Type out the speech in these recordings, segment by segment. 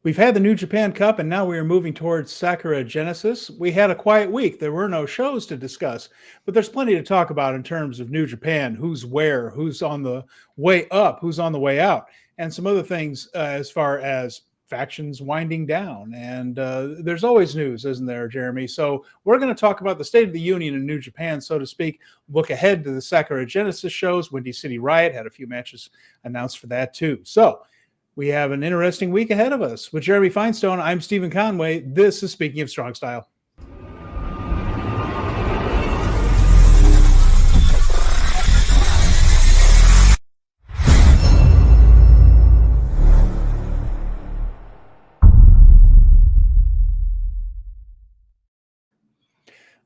We've had the New Japan Cup, and now we are moving towards Sakura Genesis. We had a quiet week. There were no shows to discuss, but there's plenty to talk about in terms of New Japan, who's where, who's on the way up, who's on the way out, and some other things as far as factions winding down. And there's always news, isn't there, Jeremy? So we're going to talk about the state of the union in New Japan, so to speak, look ahead to the Sakura Genesis shows. Windy City Riot had a few matches announced for that, too. So we have an interesting week ahead of us. With Jeremy Finestone, I'm Steven Conway. This is Speaking of Strong Style.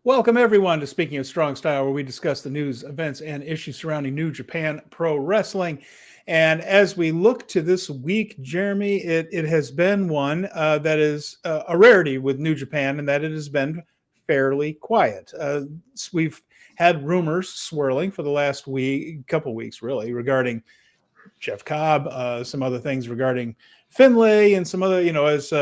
Welcome, everyone, to Speaking of Strong Style, where we discuss the news, events, and issues surrounding New Japan Pro Wrestling. And as we look to this week, Jeremy, it has been one that is a rarity with New Japan, and that it has been fairly quiet. We've had rumors swirling for the last couple weeks, really, regarding Jeff Cobb, some other things regarding Finlay, and some other, as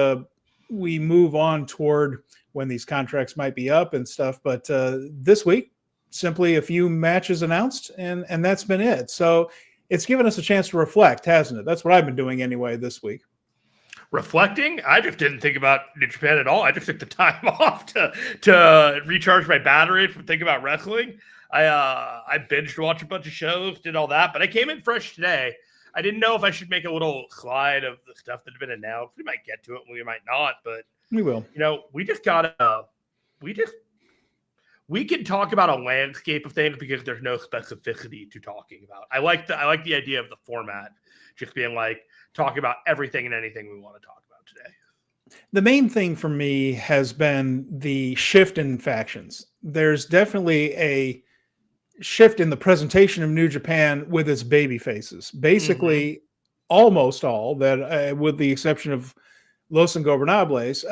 we move on toward when these contracts might be up and stuff. But this week, simply a few matches announced, and that's been it. So it's given us a chance to reflect, hasn't it? That's what I've been doing anyway this week. Reflecting? I just didn't think about New Japan at all. I just took the time off to recharge my battery from thinking about wrestling. I binged watched a bunch of shows, did all that, but I came in fresh today. I didn't know if I should make a little slide of the stuff that had been announced. We might get to it, we might not, but we will. We can talk about a landscape of things because there's no specificity to talking about. I like the idea of the format just being like talking about everything and anything we want to talk about today. The main thing for me has been the shift in factions. There's definitely a shift in the presentation of New Japan with its baby faces. Basically, almost all that, with the exception of Los Ingobernables,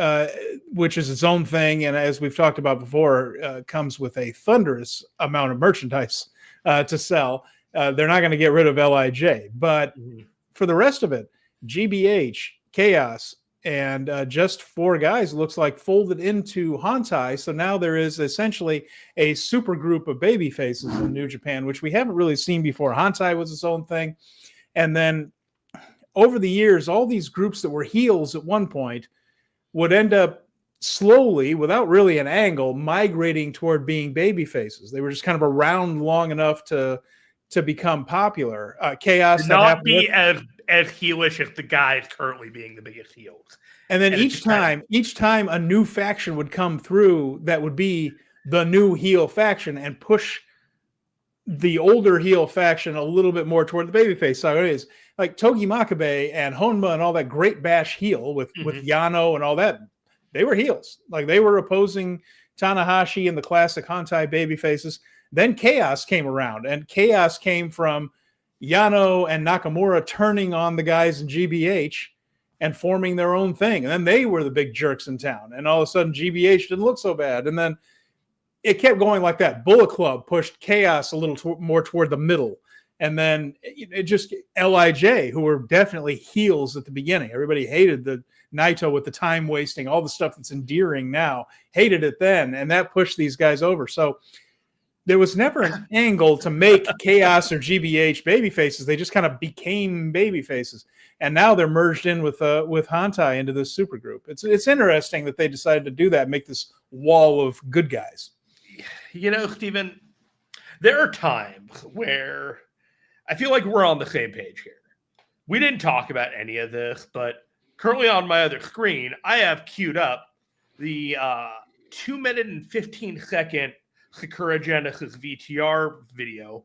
which is its own thing, and as we've talked about before, comes with a thunderous amount of merchandise to sell. They're not going to get rid of LIJ, but for the rest of it, GBH, Chaos, and just four guys looks like folded into Hantai. So now there is essentially a super group of baby faces in New Japan, which we haven't really seen before. Hantai was its own thing, and then over the years, all these groups that were heels at one point would end up slowly, without really an angle, migrating toward being baby faces. They were just kind of around long enough to become popular. Chaos not be as heelish as the guys currently being the biggest heels. And then each time a new faction would come through, that would be the new heel faction and push the older heel faction a little bit more toward the babyface side. It is like Togi Makabe and Honma and all that Great Bash heel with Yano and all that. They were heels. Like they were opposing Tanahashi and the classic Hantai baby faces. Then Chaos came around, and Chaos came from Yano and Nakamura turning on the guys in GBH and forming their own thing. And then they were the big jerks in town. And all of a sudden GBH didn't look so bad. And then it kept going like that. Bullet Club pushed Chaos a little more toward the middle. And then it just LIJ, who were definitely heels at the beginning. Everybody hated the Naito with the time wasting, all the stuff that's endearing now, hated it then. And that pushed these guys over. So there was never an angle to make Chaos or GBH baby faces. They just kind of became baby faces. And now they're merged in with Hantai into this super group. It's interesting that they decided to do that, make this wall of good guys. Steven, there are times where I feel like we're on the same page here. We didn't talk about any of this, but currently on my other screen, I have queued up the 2 minute and 15-second Sakura Genesis VTR video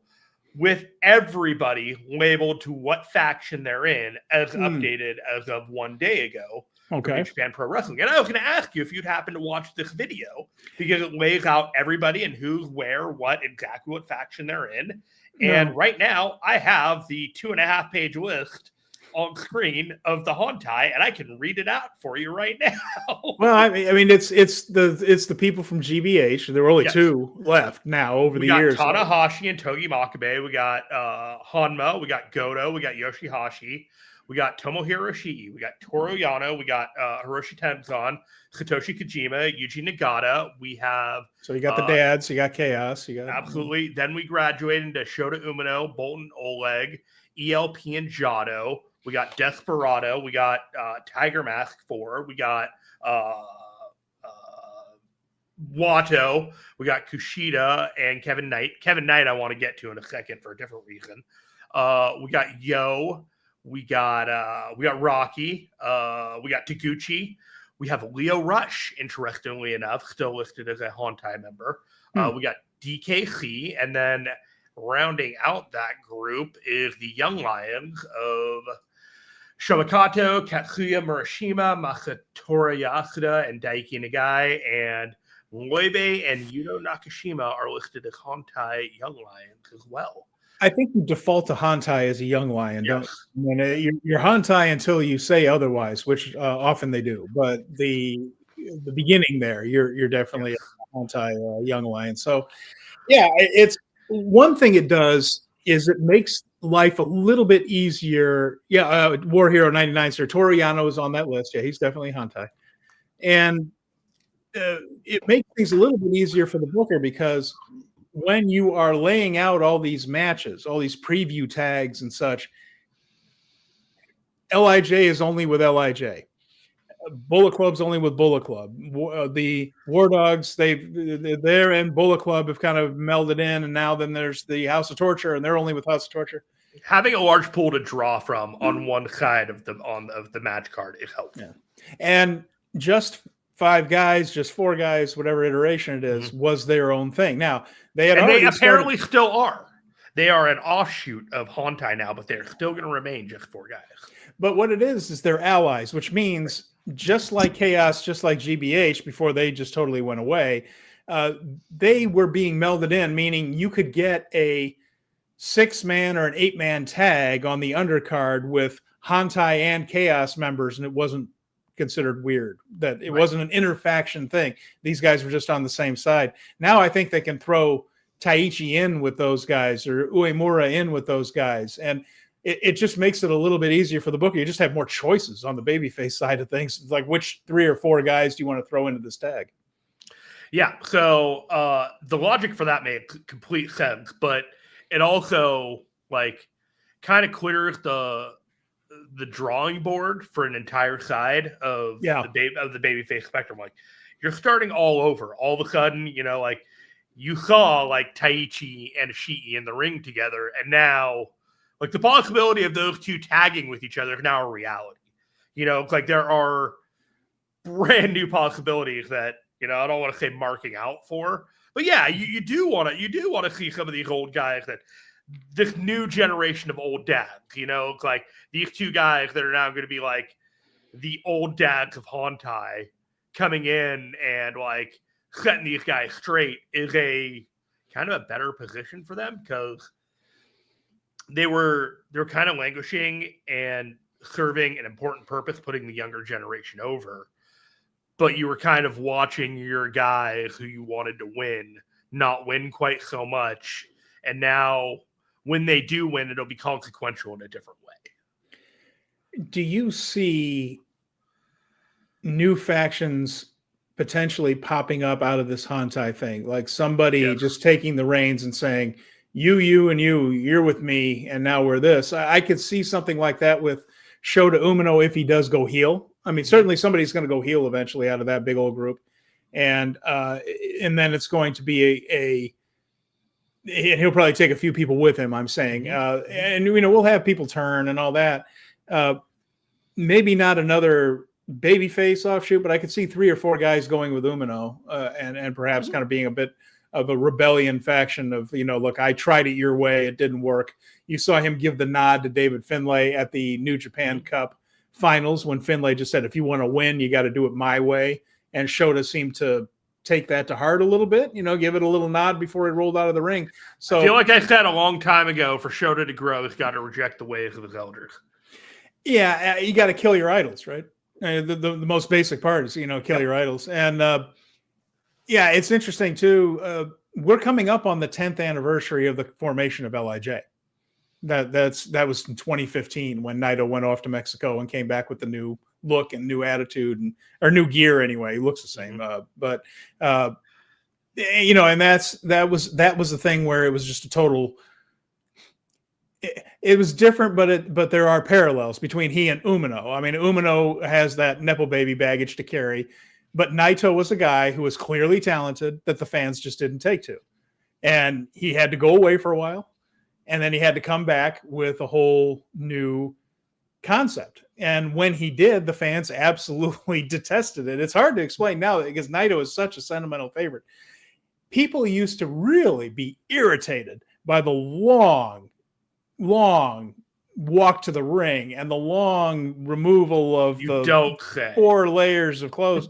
with everybody labeled to what faction they're in as updated as of 1 day ago. Okay. Japan Pro Wrestling. And I was going to ask you if you'd happen to watch this video because it lays out everybody and who's where, what, exactly what faction they're in. And right now I have the 2.5-page list on screen of the Hontai, and I can read it out for you right now. Well, I mean, it's the people from GBH. There were only Yes. 2 left now over the years. We got Tanahashi and Togi Makabe. We got Hanma. We got Goto. We got Yoshihashi. We got Tomohiro Ishii. We got Toru Yano. We got Hiroshi Tenzan, Satoshi Kojima, Yuji Nagata. We have So you got the dads. You got Chaos. You got absolutely. Then we graduated into Shota Umino, Bolton Oleg, ELP, and Jado. We got Desperado. We got Tiger Mask 4. We got Watto. We got Kushida and Kevin Knight. Kevin Knight I want to get to in a second for a different reason. We got Yo. We got Rocky. We got Taguchi. We have Leo Rush, interestingly enough, still listed as a Hontai member. We got DKC, and then rounding out that group is the Young Lions of Shomakato, Katsuya Murashima, Masatora Yasuda, and Daiki Nagai, and Loibe and Yuto Nakashima are listed as Hontai Young Lions as well. I think you default to Hontai as a Young Lion. Yes. You're Hontai until you say otherwise, which often they do. But the beginning there, you're definitely a Hontai Young Lion. So, yeah, it's one thing it does is it makes life a little bit easier. Yeah, War Hero 99, Sir Toru Yano is on that list. Yeah, he's definitely Hontai. And it makes things a little bit easier for the booker because when you are laying out all these matches, all these preview tags and such, LIJ is only with LIJ. Bullet Club's only with Bullet Club. The War Dogs, they're in Bullet Club have kind of melded in, and now then there's the House of Torture, and they're only with House of Torture. Having a large pool to draw from on one side of the match card is helpful. Yeah. And just 5 guys, just 4 guys, whatever iteration it is, was their own thing. Now they apparently still are. They are an offshoot of Hontai now, but they're still going to remain just 4 guys. But what it is they're allies, which means just like Chaos, just like GBH before they just totally went away, they were being melded in, meaning you could get a 6-man or an 8-man tag on the undercard with Hontai and Chaos members, and it wasn't considered weird, that it wasn't an interfaction thing. These guys were just on the same side. Now I think they can throw Taichi in with those guys or Uemura in with those guys, and it just makes it a little bit easier for the booker. You just have more choices on the babyface side of things. It's like, which 3 or 4 guys do you want to throw into this tag? Yeah, so the logic for that made complete sense, but it also kind of clears the drawing board for an entire side of the babyface spectrum. Like, you're starting all over. All of a sudden, you saw Taichi and Ishii in the ring together, and now the possibility of those 2 tagging with each other is now a reality. There are brand new possibilities that I don't want to say marking out for, but yeah, you do want to see some of these old guys, that this new generation of old dads. These 2 guys that are now going to be the old dads of Hontai coming in and setting these guys straight is a kind of a better position for them, because they're kind of languishing and serving an important purpose, putting the younger generation over. But you were kind of watching your guys who you wanted to win not win quite so much. And now when they do win, it'll be consequential in a different way. Do you see new factions potentially popping up out of this Hontai thing? Like somebody just taking the reins and saying, you, and you're with me, and now we're this. I could see something like that with Shota Umino if he does go heel. I mean, certainly somebody's going to go heel eventually out of that big old group. And then it's going to be and he'll probably take a few people with him, I'm saying. And, we'll have people turn and all that. Maybe not another babyface offshoot, but I could see 3 or 4 guys going with Umino and perhaps kind of being a bit of a rebellion faction of, look, I tried it your way. It didn't work. You saw him give the nod to David Finlay at the New Japan Cup finals when Finlay just said, if you want to win, you got to do it my way. And Shota seemed to take that to heart a little bit, give it a little nod before he rolled out of the ring. So I feel like I said a long time ago, for Shota to grow, he's got to reject the ways of his elders. Yeah, you got to kill your idols, right? The most basic part is, kill your idols. And yeah, it's interesting too. We're coming up on the 10th anniversary of the formation of LIJ. That was in 2015 when Naito went off to Mexico and came back with the new look and new attitude or new gear anyway. He looks the same, but and that was the thing where it was just a total. It was different, but there are parallels between he and Umino. I mean, Umino has that Nepo baby baggage to carry, but Naito was a guy who was clearly talented that the fans just didn't take to, and he had to go away for a while, and then he had to come back with a whole new concept. And when he did, the fans absolutely detested it. It's hard to explain now because Naito is such a sentimental favorite. People used to really be irritated by the long walk to the ring and the long removal of the 4 layers of clothes.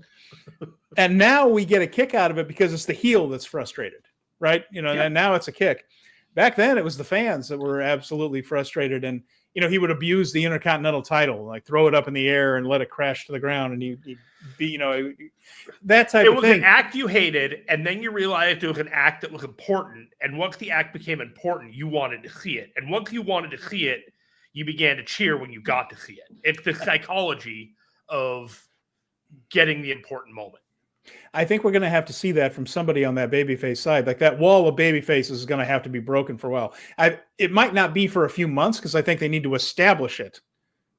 And now we get a kick out of it because it's the heel that's frustrated, right? And now it's a kick. Back then it was the fans that were absolutely frustrated. And, he would abuse the Intercontinental title, like throw it up in the air and let it crash to the ground. And he'd be, that type of thing. It was an act you hated, and then you realized it was an act that was important. And once the act became important, you wanted to see it. And once you wanted to see it, you began to cheer when you got to see it. It's the psychology of getting the important moment. I think we're going to have to see that from somebody on that babyface side. Like that wall of babyfaces is going to have to be broken for a while. It might not be for a few months because I think they need to establish it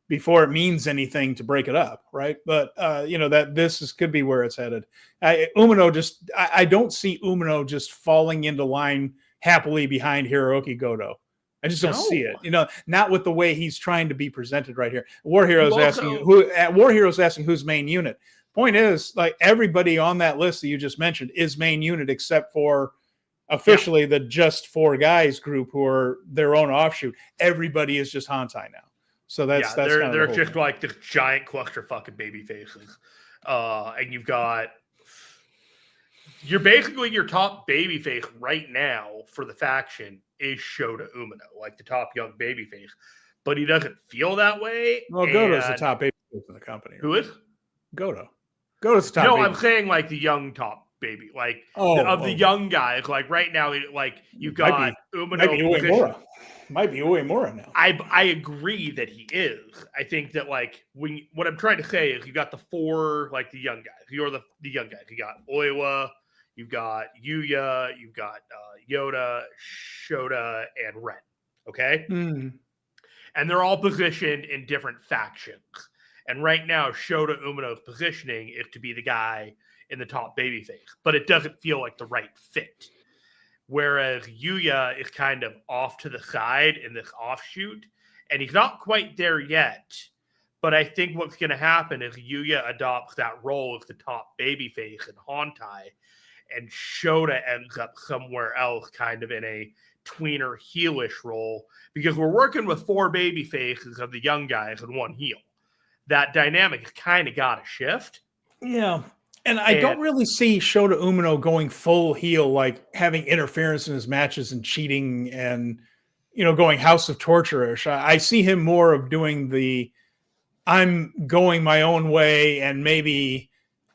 before it means anything to break it up, right? But that this could be where it's headed. Umino I don't see Umino just falling into line happily behind Hiroki Goto. I just don't see it. Not with the way he's trying to be presented right here. War Hero's asking who's main unit. Point is, like, everybody on that list that you just mentioned is main unit except for officially the Just 4 Guys group who are their own offshoot. Everybody is just Hantai now. So that's they're just thing. Like this giant clusterfuck of baby faces. And you're basically your top baby face right now for the faction is Shota Umino, like the top young baby face. But he doesn't feel that way. Well, Goto's the top baby face in the company. Who is? Goto's the top. No, baby. I'm saying like the young top baby, like the young guys. Like right now, like you got Umino. Might be Uemura now. I agree that he is. I think that like what I'm trying to say is you got the 4 like the young guys. You're the young guys. You got Oiwa, you've got Yuya, you've got Yoda, Shota, and Ren. Okay, and they're all positioned in different factions. And right now, Shota Umino's positioning is to be the guy in the top babyface, but it doesn't feel like the right fit. Whereas Yuya is kind of off to the side in this offshoot, and he's not quite there yet. But I think what's going to happen is Yuya adopts that role as the top babyface in Hantai, and Shota ends up somewhere else, kind of in a tweener heelish role, because we're working with 4 babyfaces of the young guys and 1 heel. That dynamic has kind of got to shift. Yeah. And I don't really see Shota Umino going full heel, like having interference in his matches and cheating and, going House of Torture-ish. I see him more of doing I'm going my own way and maybe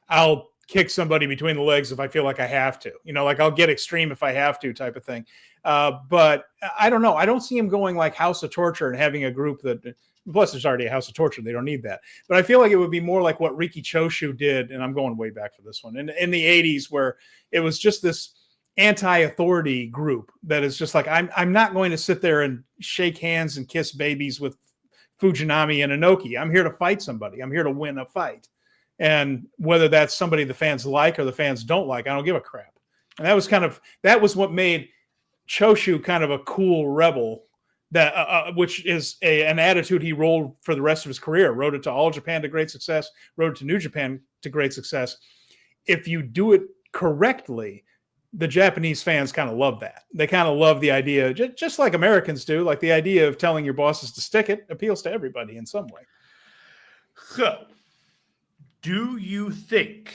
I'll kick somebody between the legs if I feel like I have to. Like I'll get extreme if I have to type of thing. But I don't know. I don't see him going like House of Torture and having a group that... Plus, there's already a House of Torture. They don't need that. But I feel like it would be more like what Riki Choshu did, and I'm going way back for this one, in the 80s, where it was just this anti-authority group that is just like, I'm not going to sit there and shake hands and kiss babies with Fujinami and Inoki. I'm here to fight somebody. I'm here to win a fight. And whether that's somebody the fans like or the fans don't like, I don't give a crap. And that was what made Choshu kind of a cool rebel, that which is an attitude he rolled for the rest of his career. Rode it to All Japan to great success, rode it to New Japan to great success. If you do it correctly, the Japanese fans kind of love that. They kind of love the idea, just like Americans do, like the idea of telling your bosses to stick it appeals to everybody in some way. So, do you think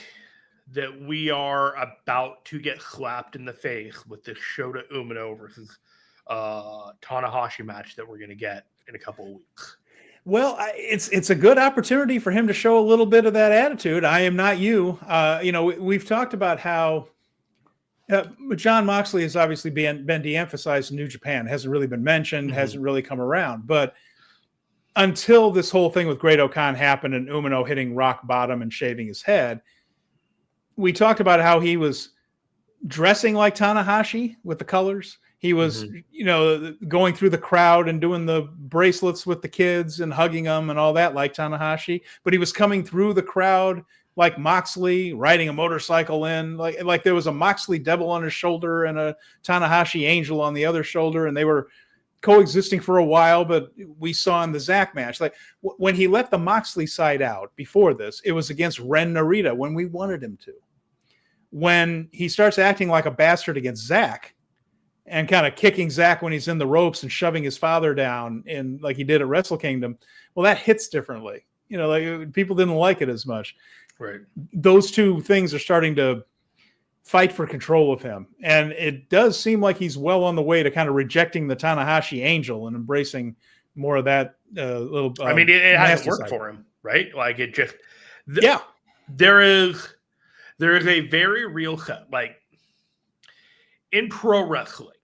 that we are about to get slapped in the face with this Shota Umino versus Tanahashi match that we're going to get in a couple of weeks? Well, it's a good opportunity for him to show a little bit of that attitude. I am not you. We've talked about how John Moxley has obviously been de-emphasized in New Japan. Hasn't really been mentioned, hasn't really come around. But until this whole thing with Great O'Khan happened and Umino hitting rock bottom and shaving his head, we talked about how he was dressing like Tanahashi with the colors. He was, going through the crowd and doing the bracelets with the kids and hugging them and all that like Tanahashi. But he was coming through the crowd like Moxley, riding a motorcycle in. Like there was a Moxley devil on his shoulder and a Tanahashi angel on the other shoulder, and they were coexisting for a while. But we saw in the Zack match, like when he let the Moxley side out before this, it was against Ren Narita when we wanted him to. When he starts acting like a bastard against Zack, and kind of kicking Zack when he's in the ropes and shoving his father down in like he did at Wrestle Kingdom, well, that hits differently. Like people didn't like it as much. Right. Those two things are starting to fight for control of him. And it does seem like he's well on the way to kind of rejecting the Tanahashi angel and embracing more of that little. It hasn't worked for him, right? Like it just, yeah. There is a very real, like in pro wrestling,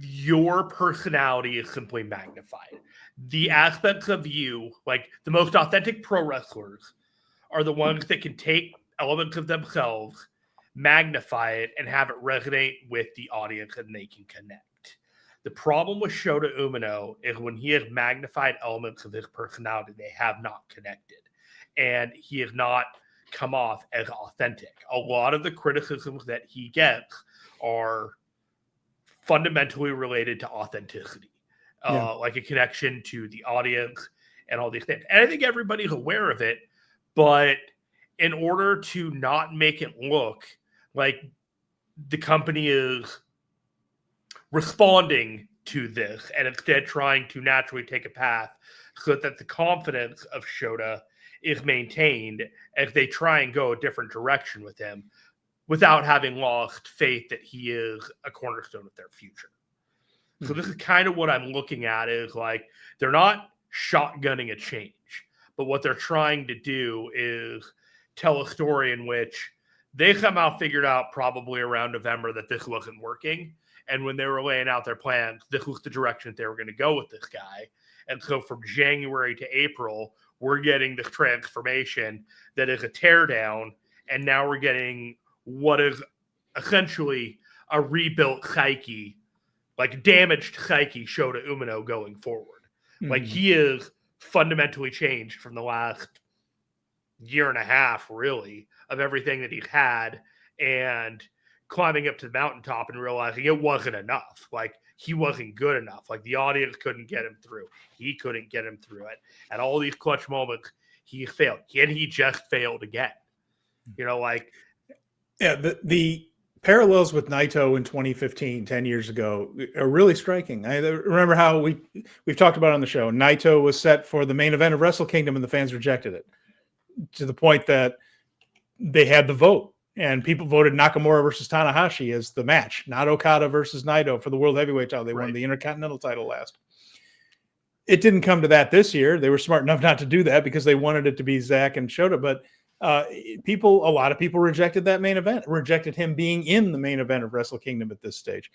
your personality is simply magnified. The aspects of you, like the most authentic pro wrestlers, are the ones that can take elements of themselves, magnify it, and have it resonate with the audience, and they can connect. The problem with Shota Umino is when he has magnified elements of his personality, they have not connected. And he has not come off as authentic. A lot of the criticisms that he gets are fundamentally related to authenticity, like a connection to the audience and all these things. And I think everybody's aware of it, but in order to not make it look like the company is responding to this and instead trying to naturally take a path so that the confidence of Shota is maintained as they try and go a different direction with him, without having lost faith that he is a cornerstone of their future. So this is kind of what I'm looking at, is like, they're not shotgunning a change, but what they're trying to do is tell a story in which they somehow figured out probably around November that this wasn't working. And when they were laying out their plans, this was the direction that they were going to go with this guy. And so from January to April, we're getting this transformation that is a teardown. And now we're getting what is essentially a rebuilt psyche, like damaged psyche, Shota Umino going forward. Like he is fundamentally changed from the last year and a half, really, of everything that he's had, and climbing up to the mountaintop and realizing it wasn't enough. Like he wasn't good enough. Like the audience couldn't get him through. He couldn't get him through it. And all these clutch moments, he failed. And he just failed again. Yeah, the parallels with Naito in 2015, 10 years ago, are really striking. I remember how we've talked about on the show. Naito was set for the main event of Wrestle Kingdom, and the fans rejected it to the point that they had the vote, and people voted Nakamura versus Tanahashi as the match, not Okada versus Naito for the World Heavyweight title. They won the Intercontinental title last. It didn't come to that this year. They were smart enough not to do that because they wanted it to be Zack and Shota, but a lot of people rejected that main event, rejected him being in the main event of Wrestle Kingdom at this stage.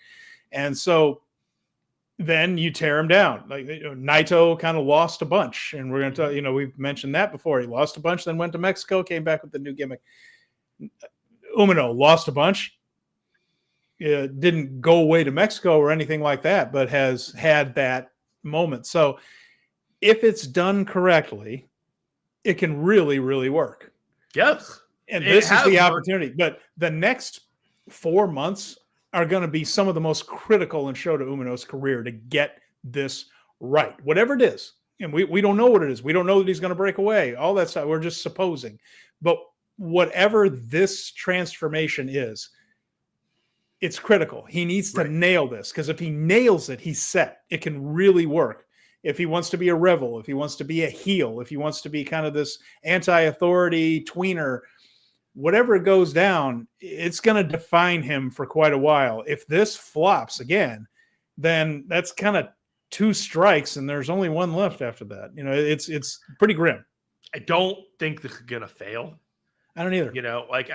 And so then you tear him down. Like Naito kind of lost a bunch, and we're going to tell, we've mentioned that before. He lost a bunch, then went to Mexico, came back with the new gimmick. Umino lost a bunch, didn't go away to Mexico or anything like that, but has had that moment. So if it's done correctly, it can really, really work. Yes. And this is the opportunity. But the next 4 months are going to be some of the most critical in Shota Umino's career to get this right. Whatever it is. And we don't know what it is. We don't know that he's going to break away. All that stuff. We're just supposing. But whatever this transformation is, it's critical. He needs to nail this, because if he nails it, he's set. It can really work. If he wants to be a rebel, if he wants to be a heel, if he wants to be kind of this anti-authority tweener, whatever goes down, it's going to define him for quite a while. If this flops again, then that's kind of 2 strikes and there's only 1 left after that. You know, it's pretty grim. I don't think this is gonna fail. I don't either. You know, like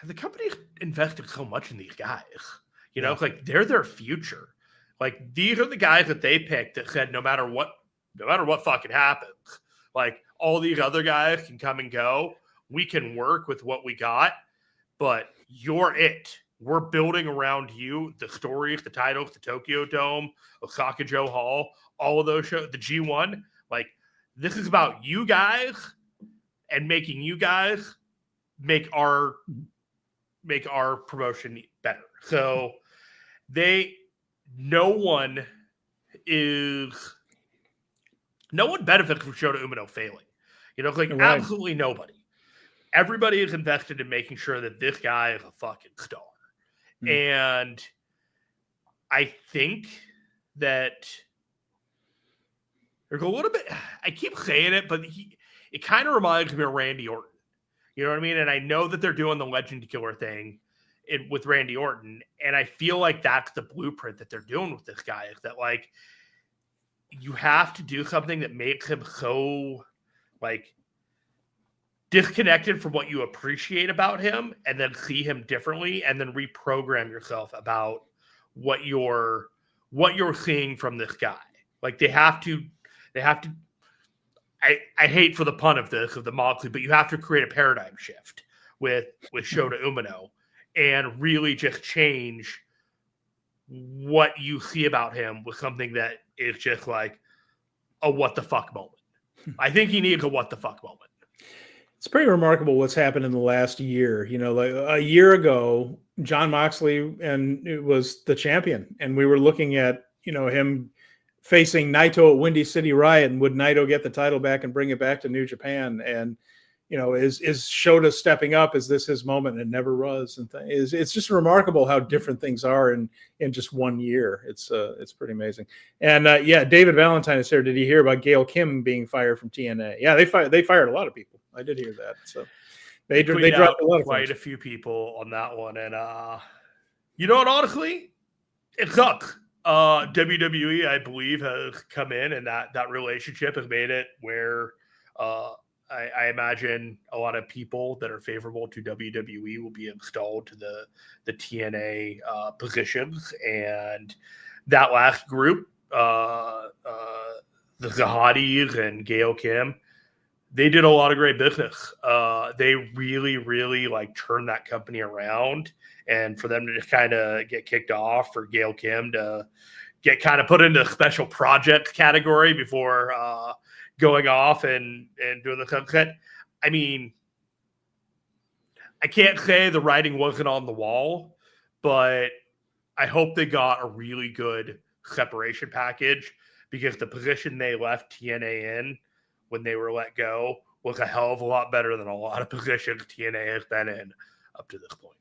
the company's invested so much in these guys. You know, it's like they're their future. Like these are the guys that they picked that said no matter what fucking happens, like all these other guys can come and go. We can work with what we got, but you're it. We're building around you. The stories, the titles, the Tokyo Dome, Osaka Joe Hall, all of those shows, the G1. Like this is about you guys and making you guys make our promotion better. So no one benefits from Shota Umino failing. You know, like absolutely nobody. Everybody is invested in making sure that this guy is a fucking star. And I think that there's a little bit, I keep saying it, but it kind of reminds me of Randy Orton. You know what I mean? And I know that they're doing the Legend Killer thing with Randy Orton. And I feel like that's the blueprint that they're doing with this guy, is that like, you have to do something that makes him so like disconnected from what you appreciate about him, and then see him differently, and then reprogram yourself about what you're seeing from this guy. Like they have to I hate for the pun of this, of the Moxley, but you have to create a paradigm shift with Shota Umino and really just change what you see about him with something that is just like a what the fuck moment. I think he needs a what the fuck moment. It's pretty remarkable what's happened in the last year. You know, like a year ago, Jon Moxley it was the champion, and we were looking at, you know, him facing Naito at Windy City Riot, and would Naito get the title back and bring it back to New Japan? And you know, is Shota stepping up? Is this his moment? And it never was. And it's just remarkable how different things are in just 1 year. It's pretty amazing. And David Valentine is here. Did you hear about Gail Kim being fired from TNA? Yeah, they fired a lot of people. I did hear that. So they dropped a lot of quite a few people on that one. And you know what? Honestly, it sucks. WWE, I believe, has come in, and that relationship has made it where I imagine a lot of people that are favorable to WWE will be installed to the TNA positions. And that last group, the Zahadis and Gail Kim, they did a lot of great business. They really, really like turned that company around. And for them to just kind of get kicked off, for Gail Kim to get kind of put into a special project category before going off and doing the sunset. I mean, I can't say the writing wasn't on the wall, but I hope they got a really good separation package, because the position they left TNA in when they were let go was a hell of a lot better than a lot of positions TNA has been in up to this point.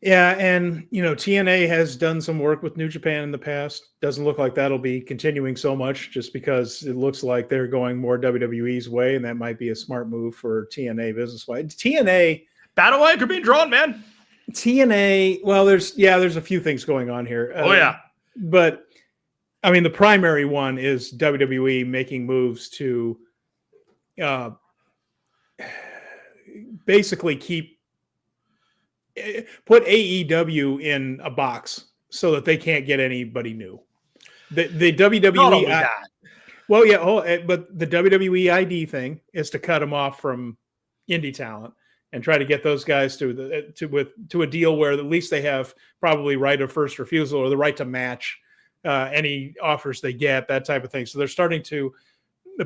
Yeah, and you know, TNA has done some work with New Japan in the past. Doesn't look like that'll be continuing so much, just because it looks like they're going more WWE's way, and that might be a smart move for TNA business-wise. TNA battle lines are being drawn, man. TNA, well, there's a few things going on here. But I mean, the primary one is WWE making moves to basically put AEW in a box so that they can't get anybody new. The WWE, not only that. Well, yeah, but the WWE ID thing is to cut them off from indie talent and try to get those guys to a deal where at least they have probably right of first refusal or the right to match any offers they get, that type of thing. So they're starting to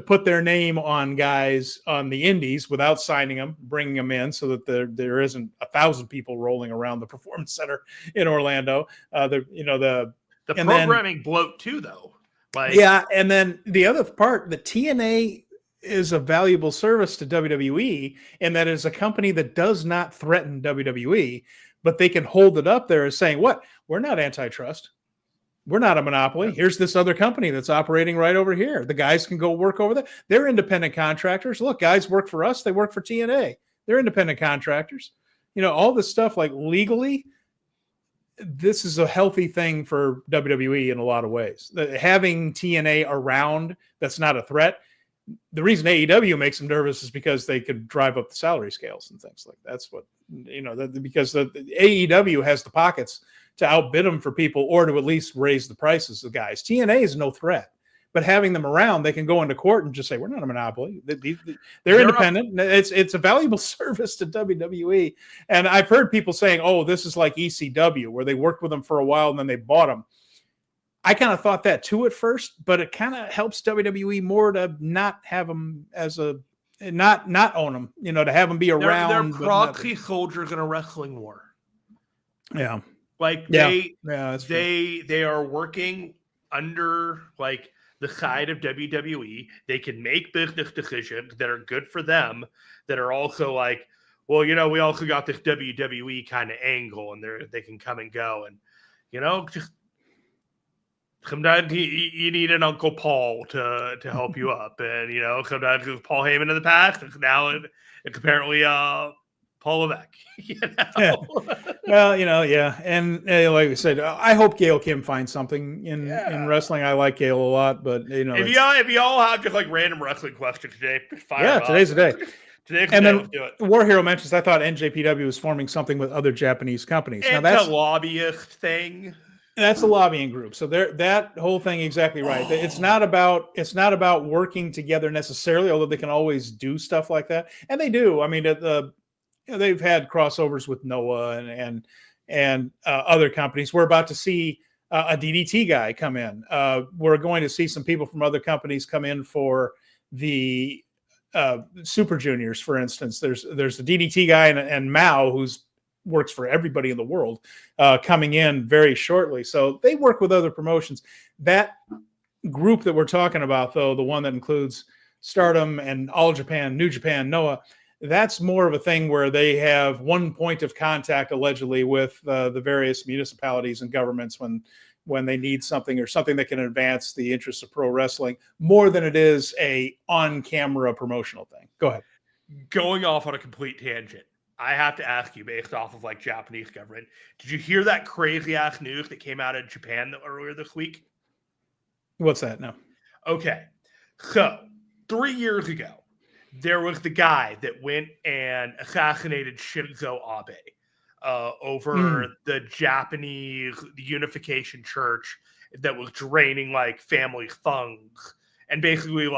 put their name on guys on the indies without signing them, bringing them in so that there isn't 1,000 people rolling around the Performance Center in Orlando. The programming bloat too, though. And then the other part, the TNA is a valuable service to WWE, and that is a company that does not threaten WWE, but they can hold it up there as saying, "What? We're not antitrust. We're not a monopoly. Here's this other company that's operating right over here. The guys can go work over there. They're independent contractors. Look, guys work for us. They work for TNA. They're independent contractors." You know, all this stuff, like legally, this is a healthy thing for WWE in a lot of ways. Having TNA around that's not a threat. The reason AEW makes them nervous is because they could drive up the salary scales and things like that. That's what, because the AEW has the pockets to outbid them for people or to at least raise the prices of guys. TNA is no threat, but having them around, they can go into court and just say, we're not a monopoly. They're independent. It's a valuable service to WWE. And I've heard people saying, oh, this is like ECW, where they worked with them for a while and then they bought them. I kind of thought that too at first, but it kind of helps WWE more to not have them not own them, to have them be around. They're proxy soldiers in a wrestling war. Yeah. They are working under the side of WWE. They can make business decisions that are good for them, that are also we also got this WWE kind of angle, and they can come and go, and just sometimes you need an Uncle Paul to help you up, and sometimes it was Paul Heyman in the past, and now it's apparently Paul Levesque. Yeah. Well, and like we said, I hope Gail Kim finds something in wrestling. I like Gail a lot, but if you all have just random wrestling questions today, today's the day. And then War Hero mentions, I thought NJPW was forming something with other Japanese companies. It's that's a lobbyist thing. That's a lobbying group. So that whole thing, exactly right. It's not about working together necessarily, although they can always do stuff like that, and they do. I mean, they've had crossovers with Noah and other companies. We're about to see a DDT guy come in. We're going to see some people from other companies come in for the Super Juniors, for instance. There's the DDT guy and Mao, who's works for everybody in the world, coming in very shortly. So they work with other promotions. That group that we're talking about, though, the one that includes Stardom and All Japan, New Japan, Noah, that's more of a thing where they have one point of contact, allegedly, with the various municipalities and governments when they need something or something that can advance the interests of pro wrestling, more than it is a on-camera promotional thing. Go ahead. Going off on a complete tangent, I have to ask you, based off of Japanese government, did you hear that crazy ass news that came out of Japan earlier this week? What's that? No. Okay. So 3 years ago, there was the guy that went and assassinated Shinzo Abe over the Japanese Unification Church that was draining family funds and basically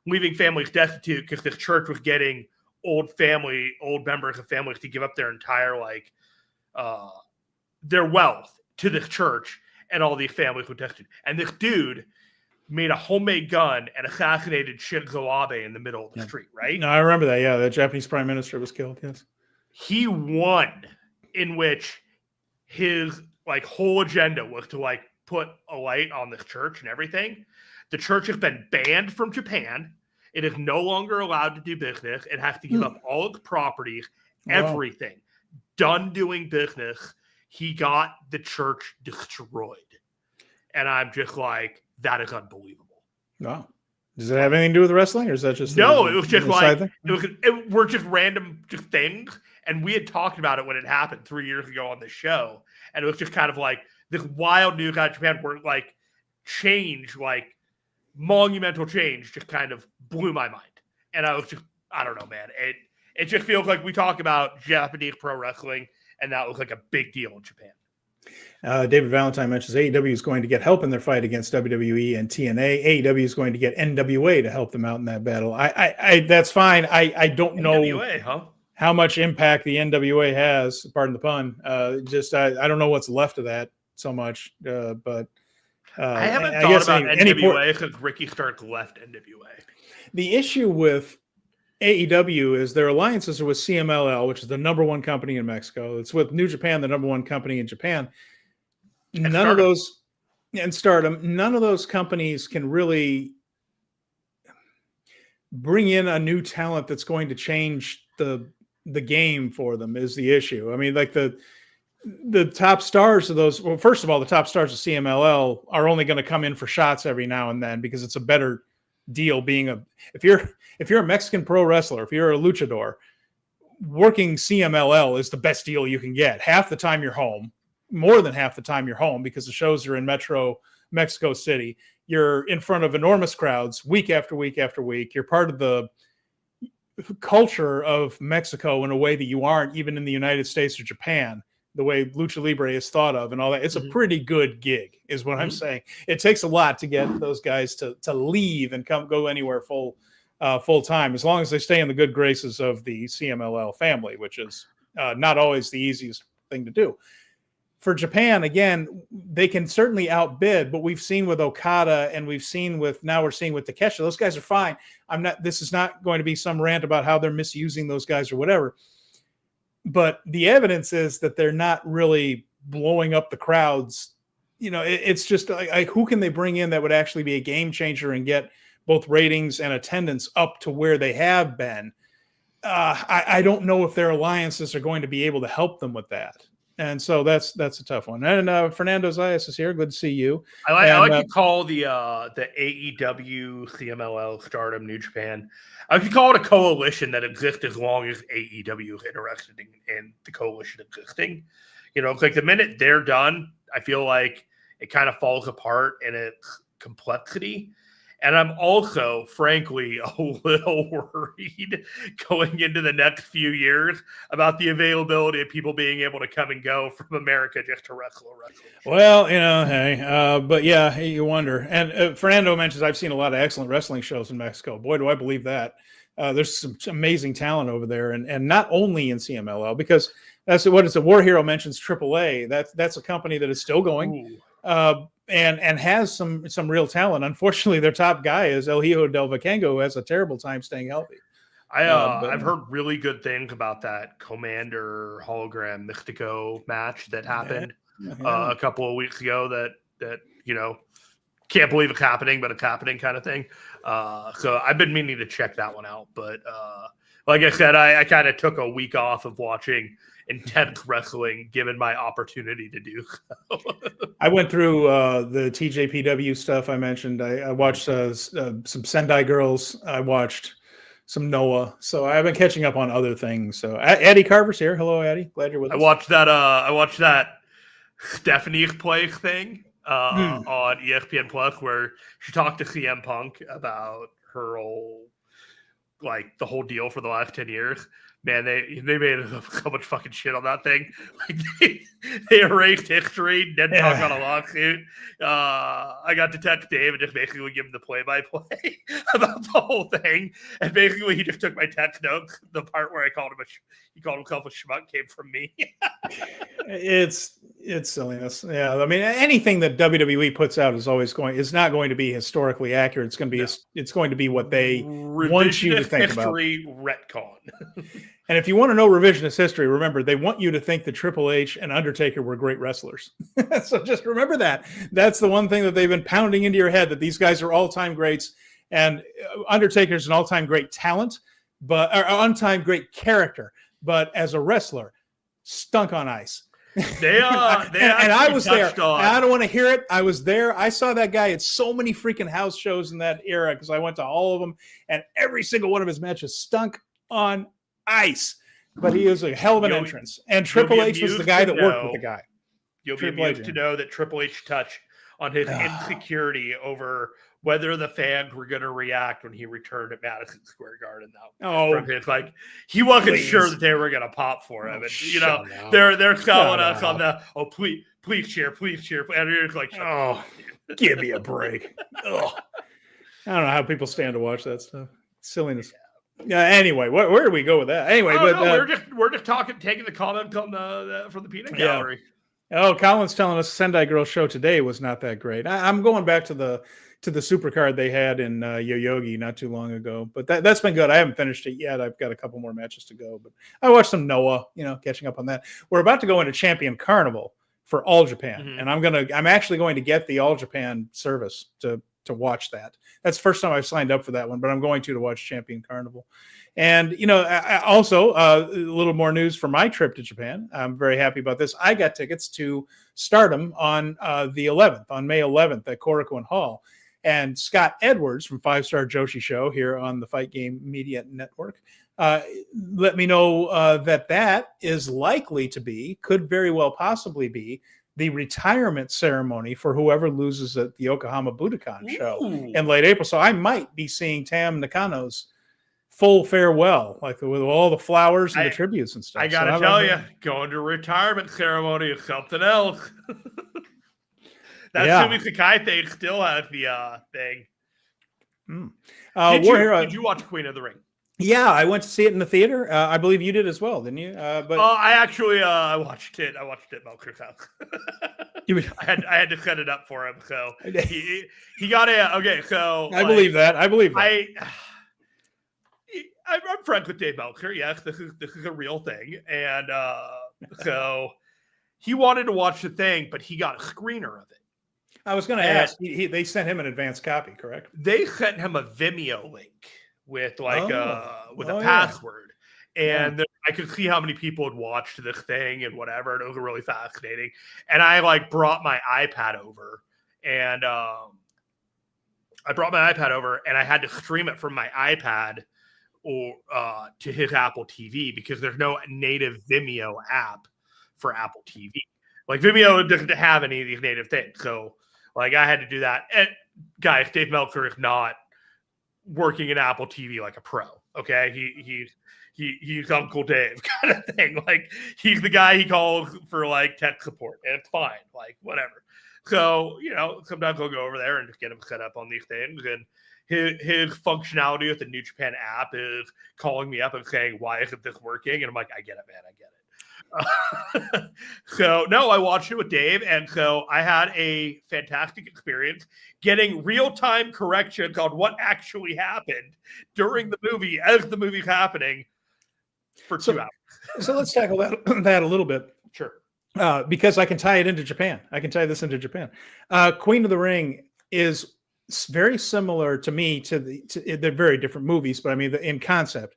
leaving families destitute because this church was getting old members of families to give up their entire their wealth to this church, and all these families were destitute. And this dude made a homemade gun and assassinated Shinzo Abe in the middle of the street, right? No, I remember that. Yeah, the Japanese prime minister was killed, yes. He won, in which his whole agenda was to put a light on this church and everything. The church has been banned from Japan. It is no longer allowed to do business. It has to give up all its properties, everything. Done doing business. He got the church destroyed. And I'm just that is unbelievable. Wow. Does it have anything to do with wrestling, or is that just no? It was just we're just random things, and we had talked about it when it happened 3 years ago on the show, and it was just kind of this wild news out of Japan where change, monumental change, just kind of blew my mind, and I was just, I don't know, man. It just feels like we talk about Japanese pro wrestling, and that was a big deal in Japan. David Valentine mentions AEW is going to get help in their fight against WWE and TNA. AEW is going to get NWA to help them out in that battle. I that's fine. I don't know NWA, how much impact the NWA has. Pardon the pun. I don't know what's left of that so much. But I haven't thought about NWA because Ricky Stark left NWA. The issue with AEW is their alliances are with CMLL, which is the number one company in Mexico. It's with New Japan, the number one company in Japan. And Stardom. None of those companies can really bring in a new talent that's going to change the game for them is the issue. I mean, the top stars of those. Well, first of all, the top stars of CMLL are only going to come in for shots every now and then because it's a better deal being if you're a Mexican pro wrestler, if you're a luchador, working CMLL is the best deal you can get. Half the time you're home, more than half the time you're home because the shows are in Metro Mexico City. You're in front of enormous crowds week after week after week. You're part of the culture of Mexico in a way that you aren't even in the United States or Japan, the way Lucha Libre is thought of and all that. It's a pretty good gig is what I'm saying. It takes a lot to get those guys to leave and go anywhere full time, as long as they stay in the good graces of the CMLL family, which is not always the easiest thing to do. For Japan, again, they can certainly outbid, but we've seen with Okada and we're seeing with Takeshita, those guys are fine. This is not going to be some rant about how they're misusing those guys or whatever. But the evidence is that they're not really blowing up the crowds. It's just like who can they bring in that would actually be a game changer and get both ratings and attendance up to where they have been? I don't know if their alliances are going to be able to help them with that. And so that's a tough one. And Fernando Zayas is here. Good to see you. I like to call the AEW, CMLL, Stardom, New Japan. I could call it a coalition that exists as long as AEW is interested in the coalition existing. It's like the minute they're done, I feel like it kind of falls apart in its complexity. And I'm also, frankly, a little worried going into the next few years about the availability of people being able to come and go from America just to wrestle. Well, hey, but yeah, you wonder. And Fernando mentions I've seen a lot of excellent wrestling shows in Mexico. Boy, do I believe that. There's some amazing talent over there, and not only in CMLL, because that's what it's a War Hero mentions AAA. That's a company that is still going. And has some real talent. Unfortunately, their top guy is El Hijo del Vikingo, who has a terrible time staying healthy. I've heard really good things about that Commander hologram Mystico match that happened a couple of weeks ago. That can't believe it's happening, but it's happening kind of thing. So I've been meaning to check that one out. But like I said, I kind of took a week off of watching intense wrestling given my opportunity to do so. I went through the TJPW stuff I mentioned. I watched some Sendai Girls. I watched some Noah. So I've been catching up on other things. So Eddie Carver's here. Hello, Eddie. Glad you're with us. I watched that Stephanie's Place thing on ESPN Plus where she talked to CM Punk about her the whole deal for the last 10 years. Man, they made so much fucking shit on that thing. Like they erased history, didn't talk about a lawsuit. I got to text Dave and just basically give him the play-by-play about the whole thing. And basically, he just took my text notes. The part where he called himself a schmuck came from me. It's silliness. Yeah, I mean, anything that WWE puts out is not going to be historically accurate. It's going to be what they want you to think about. Retcon. And if you want to know revisionist history, remember, they want you to think that Triple H and Undertaker were great wrestlers. So just remember that. That's the one thing that they've been pounding into your head, that these guys are all-time greats. And Undertaker's an all-time great talent, but all-time great character. But as a wrestler, stunk on ice. And I was there. I don't want to hear it. I was there. I saw that guy at so many freaking house shows in that era because I went to all of them, and every single one of his matches stunk on ice. But he was a hell of an entrance. And Triple H was the guy that worked with the guy. You'll be amused to know that Triple H touched on his insecurity over whether the fans were going to react when he returned at Madison Square Garden. He wasn't sure that they were going to pop for him. And they're selling us on the please cheer, and you're like, give me a break. I don't know how people stand to watch that stuff. Silliness. Yeah. Anyway, where do we go with that? Anyway, we're just taking the comment from the peanut gallery. Oh, Colin's telling us Sendai Girl show today was not that great. I'm going back to the supercard they had in Yoyogi not too long ago, but that's been good. I haven't finished it yet. I've got a couple more matches to go, but I watched some Noah, catching up on that. We're about to go into Champion Carnival for All Japan, and I'm actually going to get the All Japan service to watch that. That's the first time I've signed up for that one, but I'm going to watch Champion Carnival. And, also a little more news for my trip to Japan. I'm very happy about this. I got tickets to Stardom on the 11th, on May 11th at Korakuen Hall. And Scott Edwards from 5-Star Joshi Show here on the Fight Game Media Network let me know that is likely to be, could very well possibly be, the retirement ceremony for whoever loses at the Yokohama Budokan show Ooh. in late April. So I might be seeing Tam Nakano's full farewell, like with all the flowers and the tributes and stuff. I gotta tell you, going to a retirement ceremony is something else. That Sumi Sakai thing still has the thing. Did you watch Queen of the Ring? Yeah, I went to see it in the theater. I believe you did as well, didn't you? But I actually I watched it. I watched it at Melker's house. I had to set it up for him, so he got a okay. So I believe that. I'm friends with Dave Meltzer. Yes, this is a real thing, and so he wanted to watch the thing, but he got a screener of it. I was going to ask. They sent him an advanced copy, correct? They sent him a Vimeo link with a password, and I could see how many people had watched this thing and whatever, and it was really fascinating. And I brought my iPad over, and I had to stream it from my iPad or to his Apple TV because there's no native Vimeo app for Apple TV. Like Vimeo doesn't have any of these native things, so I had to do that. And guys, Dave Meltzer is not working in Apple TV like a pro. Okay, he's Uncle Dave kind of thing. Like he's the guy he calls for tech support, and it's fine. Whatever. So sometimes I'll go over there and just get him set up on these things, and his functionality with the New Japan app is calling me up and saying, "Why isn't this working?" And I'm like, "I get it, man. I get it." So no, I watched it with Dave, and so I had a fantastic experience getting real-time corrections on what actually happened during the movie as the movie's happening for 2 hours. So let's tackle that a little bit. Sure. Because I can tie it into Japan. I can tie this into Japan. Queen of the Ring is very similar to me they're very different movies, but I mean in concept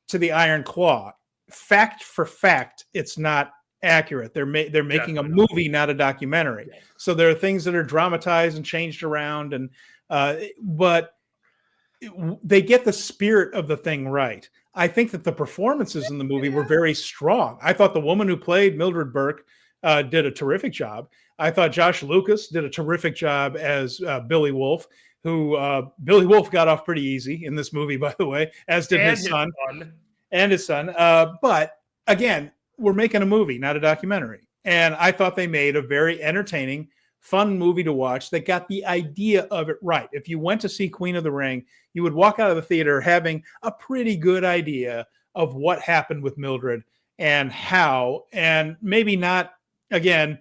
to the Iron Claw. Fact for fact, it's not accurate. They're making a movie, not a documentary. Yeah. So there are things that are dramatized and changed around, and but they get the spirit of the thing right. I think that the performances in the movie were very strong. I thought the woman who played Mildred Burke did a terrific job. I thought Josh Lucas did a terrific job as Billy Wolf, who Billy Wolf got off pretty easy in this movie, by the way, as did his son. And his son. But again, we're making a movie, not a documentary. And I thought they made a very entertaining, fun movie to watch that got the idea of it right. If you went to see Queen of the Ring, you would walk out of the theater having a pretty good idea of what happened with Mildred and how, and maybe not, again,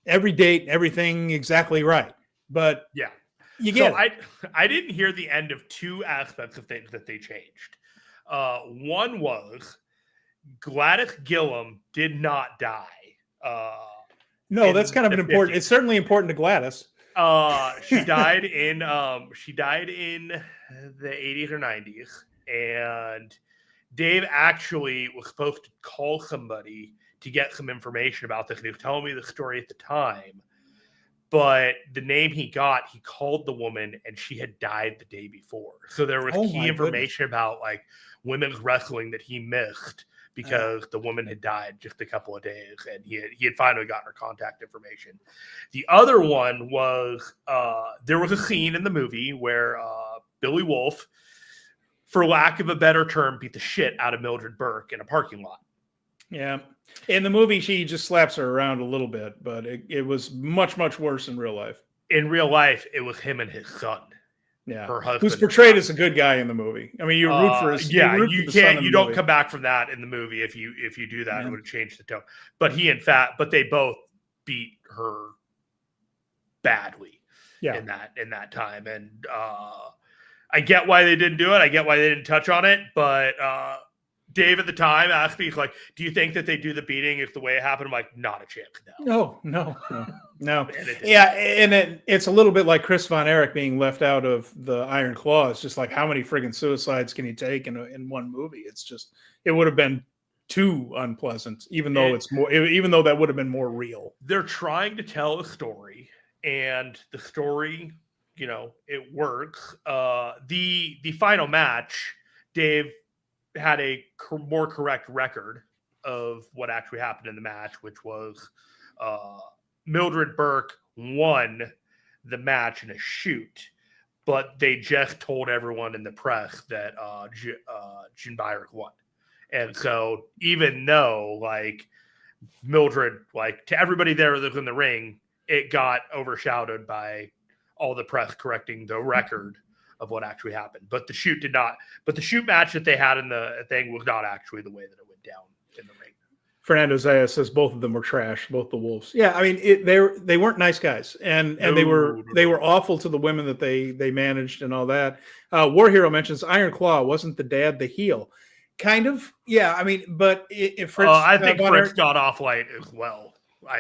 every date, everything exactly right. But yeah, you get it. I didn't hear the end of two aspects of things that they changed. One was Gladys Gillum did not die. No, that's kind of important. 50s. It's certainly important to Gladys. She died in the 80s or 90s, and Dave actually was supposed to call somebody to get some information about this. And he was telling me the story at the time, but the name he got, he called the woman, and she had died the day before. So there was key information about women's wrestling that he missed because the woman had died just a couple of days, and he had finally gotten her contact information. The other one was there was a scene in the movie where Billy Wolf, for lack of a better term, beat the shit out of Mildred Burke in a parking lot. Yeah. In the movie, she just slaps her around a little bit, but it was much, much worse in real life. In real life, it was him and his son. Yeah, her husband, who's portrayed as a good guy in the movie. I mean, you root for his. You don't come back from that in the movie if you do that. Yeah. It would have changed the tone. But they both beat her badly. Yeah. in that time, and I get why they didn't do it. I get why they didn't touch on it, but Dave at the time asked me, he's like, "Do you think that they do the beating if the way it happened?" I'm like, "Not a chance." No. Yeah, and it's a little bit like Chris Von Erich being left out of the Iron Claw. It's just like, how many friggin' suicides can you take in one movie? It's just, it would have been too unpleasant, even though that would have been more real. They're trying to tell a story, and the story, it works. The final match, Dave had a more correct record of what actually happened in the match, which was Mildred Burke won the match in a shoot, but they just told everyone in the press that Jim Byrick won. And so even though like Mildred, like to everybody there that was in the ring, it got overshadowed by all the press correcting the record of what actually happened. But the shoot did not. But the shoot match that they had in the thing was not actually the way that it went down in the ring. Fernando Zaya says both of them were trash, both the Wolves. Yeah, I mean they weren't nice guys, and they were awful to the women that they managed and all that. War Hero mentions Iron Claw wasn't the dad, the heel. Kind of, yeah. I mean, but if Fritz, I think Fritz got off light as well.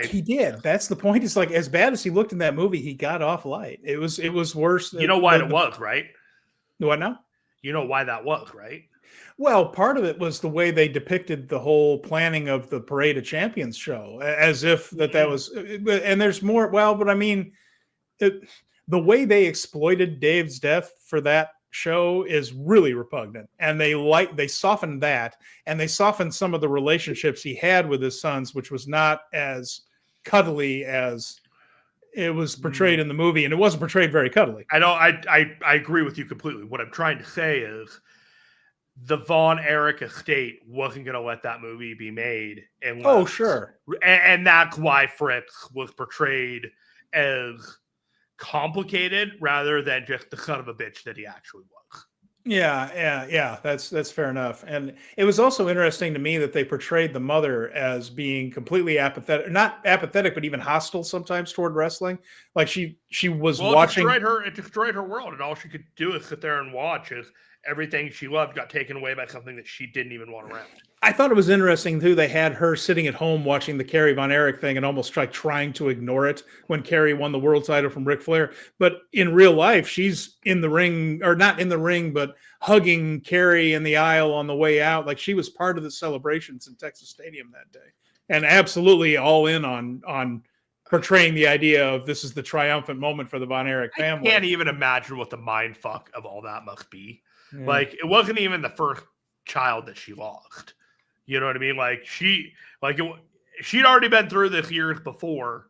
He did. That's the point. It's like as bad as he looked in that movie, he got off light. It was worse. You know why it was, right? What now? You know why that was, right? Well, part of it was the way they depicted the whole planning of the Parade of Champions show, as if that was. And there's more. Well, but I mean, the way they exploited Dave's death for that show is really repugnant, and they softened that, and they softened some of the relationships he had with his sons, which was not as cuddly as it was portrayed in the movie, and it wasn't portrayed very cuddly. I agree with you completely. What I'm trying to say is the Von Erich estate wasn't going to let that movie be made. Sure. And that's why Fritz was portrayed as complicated rather than just the son of a bitch that he actually was. Yeah. That's fair enough. And it was also interesting to me that they portrayed the mother as being completely apathetic, not apathetic, but even hostile sometimes toward wrestling. Like she was watching. It destroyed her world, and all she could do is sit there and watch as everything she loved got taken away by something that she didn't even want around. I thought it was interesting too. They had her sitting at home watching the Kerry Von Erich thing and almost trying to ignore it when Kerry won the world title from Ric Flair. But in real life, she's in the ring, or not in the ring, but hugging Kerry in the aisle on the way out. Like she was part of the celebrations in Texas Stadium that day, and absolutely all in on portraying the idea of this is the triumphant moment for the Von Erich family. I can't even imagine what the mind fuck of all that must be. Yeah. Like it wasn't even the first child that she lost. You know what I mean? Like she'd already been through this years before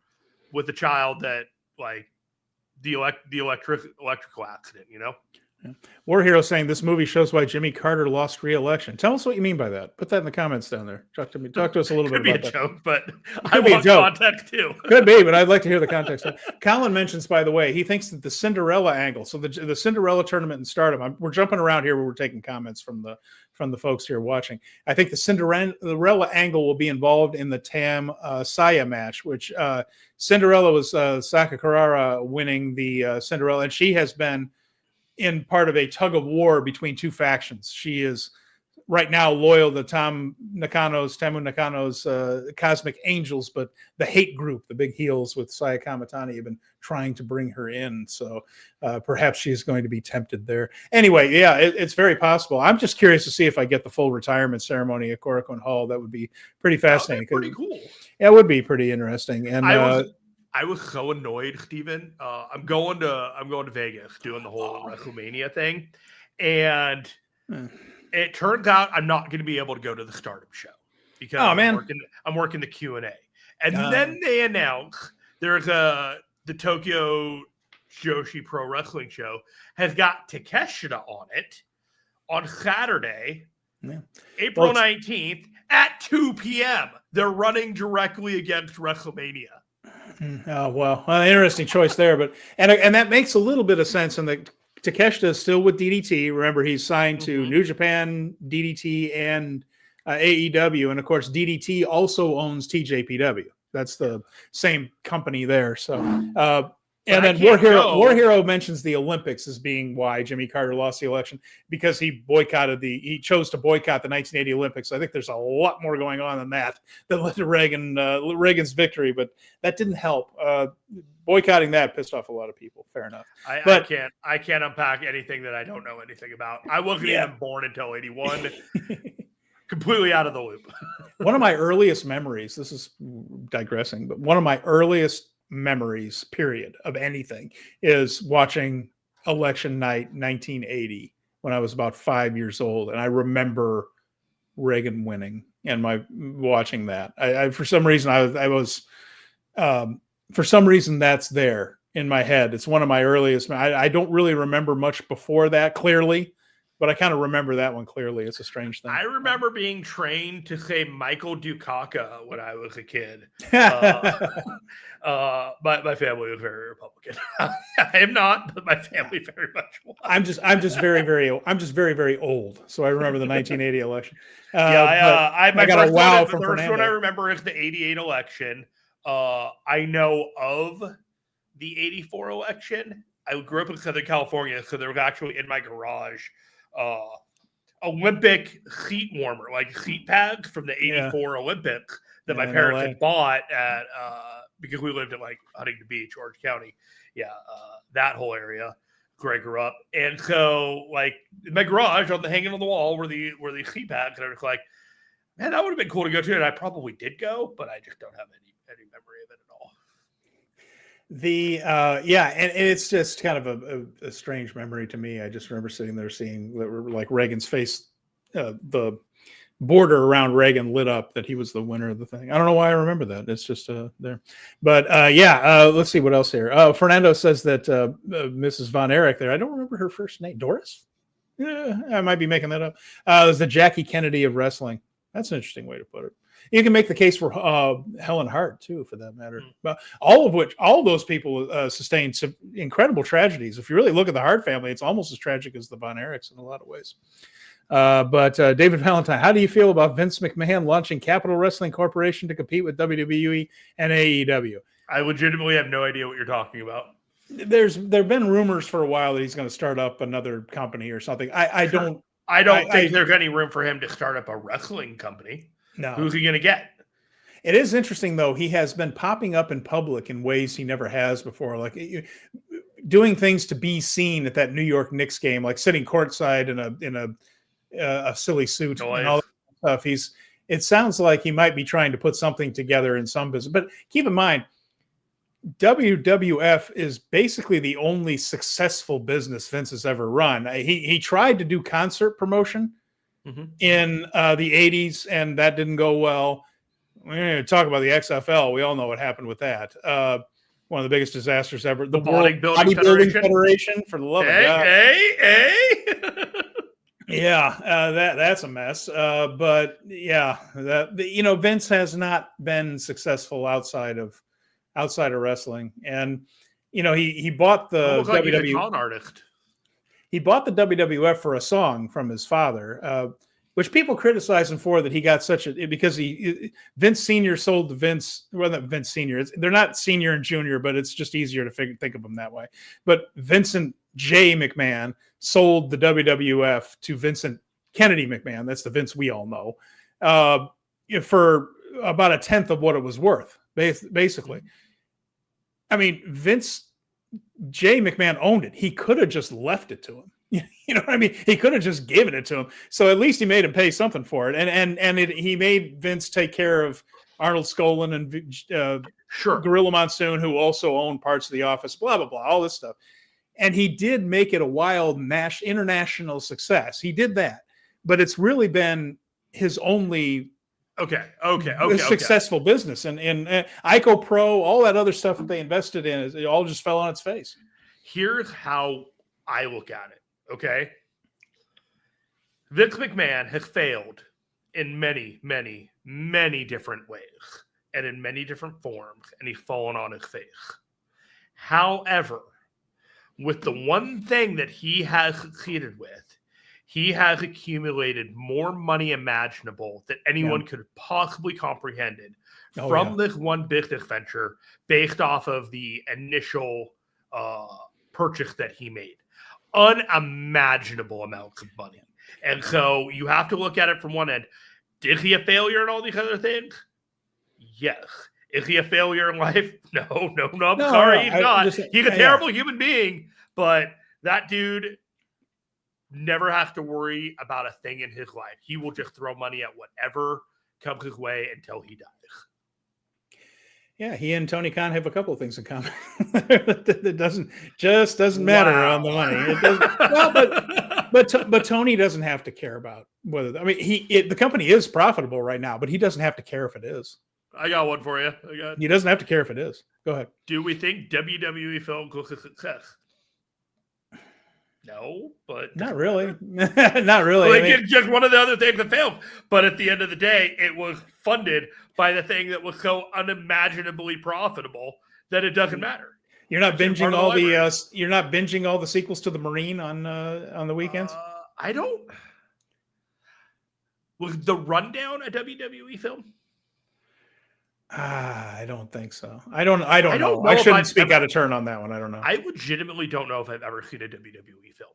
with the child that like the electrical accident, you know? Yeah. War Hero saying this movie shows why Jimmy Carter lost re-election. Tell us what you mean by that. Put that in the comments down there. Talk to us a little bit about that. Could be a joke, but I want context too. Could be, but I'd like to hear the context. Colin mentions, by the way, he thinks that the Cinderella angle, so the Cinderella tournament in Stardom, we're jumping around here where we're taking comments from the folks here watching. I think the Cinderella angle will be involved in the Tam Saya match, which Cinderella was Sakura winning the Cinderella, and she has been in part of a tug of war between two factions. She is right now loyal to Tamu Nakano's Cosmic Angels, but the hate group, the big heels with Saya Kamatani, have been trying to bring her in. So perhaps she's going to be tempted there. Anyway, yeah, it's very possible. I'm just curious to see if I get the full retirement ceremony at Korakuen Hall. That would be pretty fascinating. Pretty cool. Yeah, it would be pretty interesting. And I was so annoyed, Steven. I'm going to Vegas doing the whole WrestleMania thing, and it turns out I'm not going to be able to go to the Stardom show because I'm working the Q&A. And then they announce there's the Tokyo Joshi Pro Wrestling show has got Takeshita on it on Saturday, April 19th at 2 p.m. They're running directly against WrestleMania. Oh, well, interesting choice there, but and that makes a little bit of sense. And that Takeshita is still with DDT. Remember, he's signed to New Japan, DDT, and AEW, and of course, DDT also owns TJPW. That's the same company there. So, and then War Hero mentions the Olympics as being why Jimmy Carter lost the election, because he chose to boycott the 1980 Olympics. I think there's a lot more going on than that led to Reagan's victory, but that didn't help. Boycotting that pissed off a lot of people. Fair enough. I can't unpack anything that I don't know anything about. I wasn't even born until 81. Completely out of the loop. One of my earliest memories, this is digressing, but one of my earliest memories, period, of anything is watching election night 1980 when I was about 5 years old. And I remember Reagan winning and watching that. I for some reason, I was for some reason that's there in my head. It's one of my earliest. I don't really remember much before that clearly, but I kind of remember that one clearly. It's a strange thing. I remember being trained to say Michael Dukakis when I was a kid. My family was very Republican. I am not, but my family very much was. I'm just very old. So I remember the 1980 election. I got a wow from the first Fernando. one I remember is the 88 election. I know of the 84 election. I grew up in Southern California, so there was actually in my garage Olympic heat warmer, like heat pads from the 84 Olympics that my parents had bought at because we lived in like Huntington Beach, Orange County. That whole area where I grew up. And so like in my garage hanging on the wall were the heat pads, and I was like, man, that would have been cool to go to. And I probably did go, but I just don't have any memory of it at all. And it's just kind of a strange memory to me. I just remember sitting there seeing like Reagan's face, the border around Reagan lit up, that he was the winner of the thing. I don't know why I remember that. It's just there. But let's see what else here. Fernando says that Mrs. Von Erich there, I don't remember her first name. Doris? Yeah, I might be making that up. It was the Jackie Kennedy of wrestling. That's an interesting way to put it. You can make the case for Helen Hart too, for that matter. But all of those people sustained some incredible tragedies. If you really look at the Hart family, it's almost as tragic as the Von Erichs in a lot of ways. But David Valentine, how do you feel about Vince McMahon launching Capital Wrestling Corporation to compete with WWE and AEW? I legitimately have no idea what you're talking about. There've been rumors for a while that he's going to start up another company or something. I don't think there's any room for him to start up a wrestling company. No. Who's he going to get? It is interesting, though. He has been popping up in public in ways he never has before, like doing things to be seen at that New York Knicks game, like sitting courtside in a silly suit and all that stuff. It sounds like he might be trying to put something together in some business. But keep in mind, WWF is basically the only successful business Vince has ever run. He tried to do concert promotion in the 80s, and that didn't go well. We're going to talk about the XFL. We all know what happened with that. One of the biggest disasters ever. The World Bodybuilding Federation, for the love of God. That's a mess. But yeah, Vince has not been successful outside of wrestling, and he bought the WWF artist. He bought the WWF for a song from his father, which people criticize him for, that he got because Vince Sr. sold to Vince. Well, not Vince Sr. They're not senior and junior, but it's just easier to think of them that way. But Vincent J. McMahon sold the WWF to Vincent Kennedy McMahon. That's the Vince we all know, for about a tenth of what it was worth, basically. I mean, Vince J. McMahon owned it. He could have just left it to him. You know what I mean? He could have just given it to him. So at least he made him pay something for it. And he made Vince take care of Arnold Skolin and Gorilla Monsoon, who also owned parts of The Office, blah, blah, blah, all this stuff. And he did make it a wild international success. He did that. But it's really been his only successful business. And Ico Pro, all that other stuff that they invested in, it all just fell on its face. Here's how I look at it. Okay. Vince McMahon has failed in many, many, many different ways and in many different forms, and he's fallen on his face. However, with the one thing that he has succeeded with, he has accumulated more money imaginable that anyone could have possibly comprehended from this one business venture based off of the initial purchase that he made. Unimaginable amounts of money. And so you have to look at it from one end. Is he a failure in all these other things? Yes. Is he a failure in life? No, I'm sorry. He's not. He's a terrible human being, but that dude never has to worry about a thing in his life. He will just throw money at whatever comes his way until he dies. Yeah, he and Tony Khan have a couple of things in common. It doesn't matter on the money. It doesn't, but Tony doesn't have to care about whether. I mean, the company is profitable right now, but he doesn't have to care if it is. I got one for you. He doesn't have to care if it is. Go ahead. Do we think WWE films was a success? No, but not really. Not really. Like, it's just one of the other things that failed. But at the end of the day, it was funded by the thing that was so unimaginably profitable that it doesn't matter. You're not binging all the you're not binging all the sequels to the Marine on the weekends? I don't. Was The Rundown a WWE film? I don't think so. I don't know. I shouldn't speak out of turn on that one. I don't know. I legitimately don't know if I've ever seen a WWE film.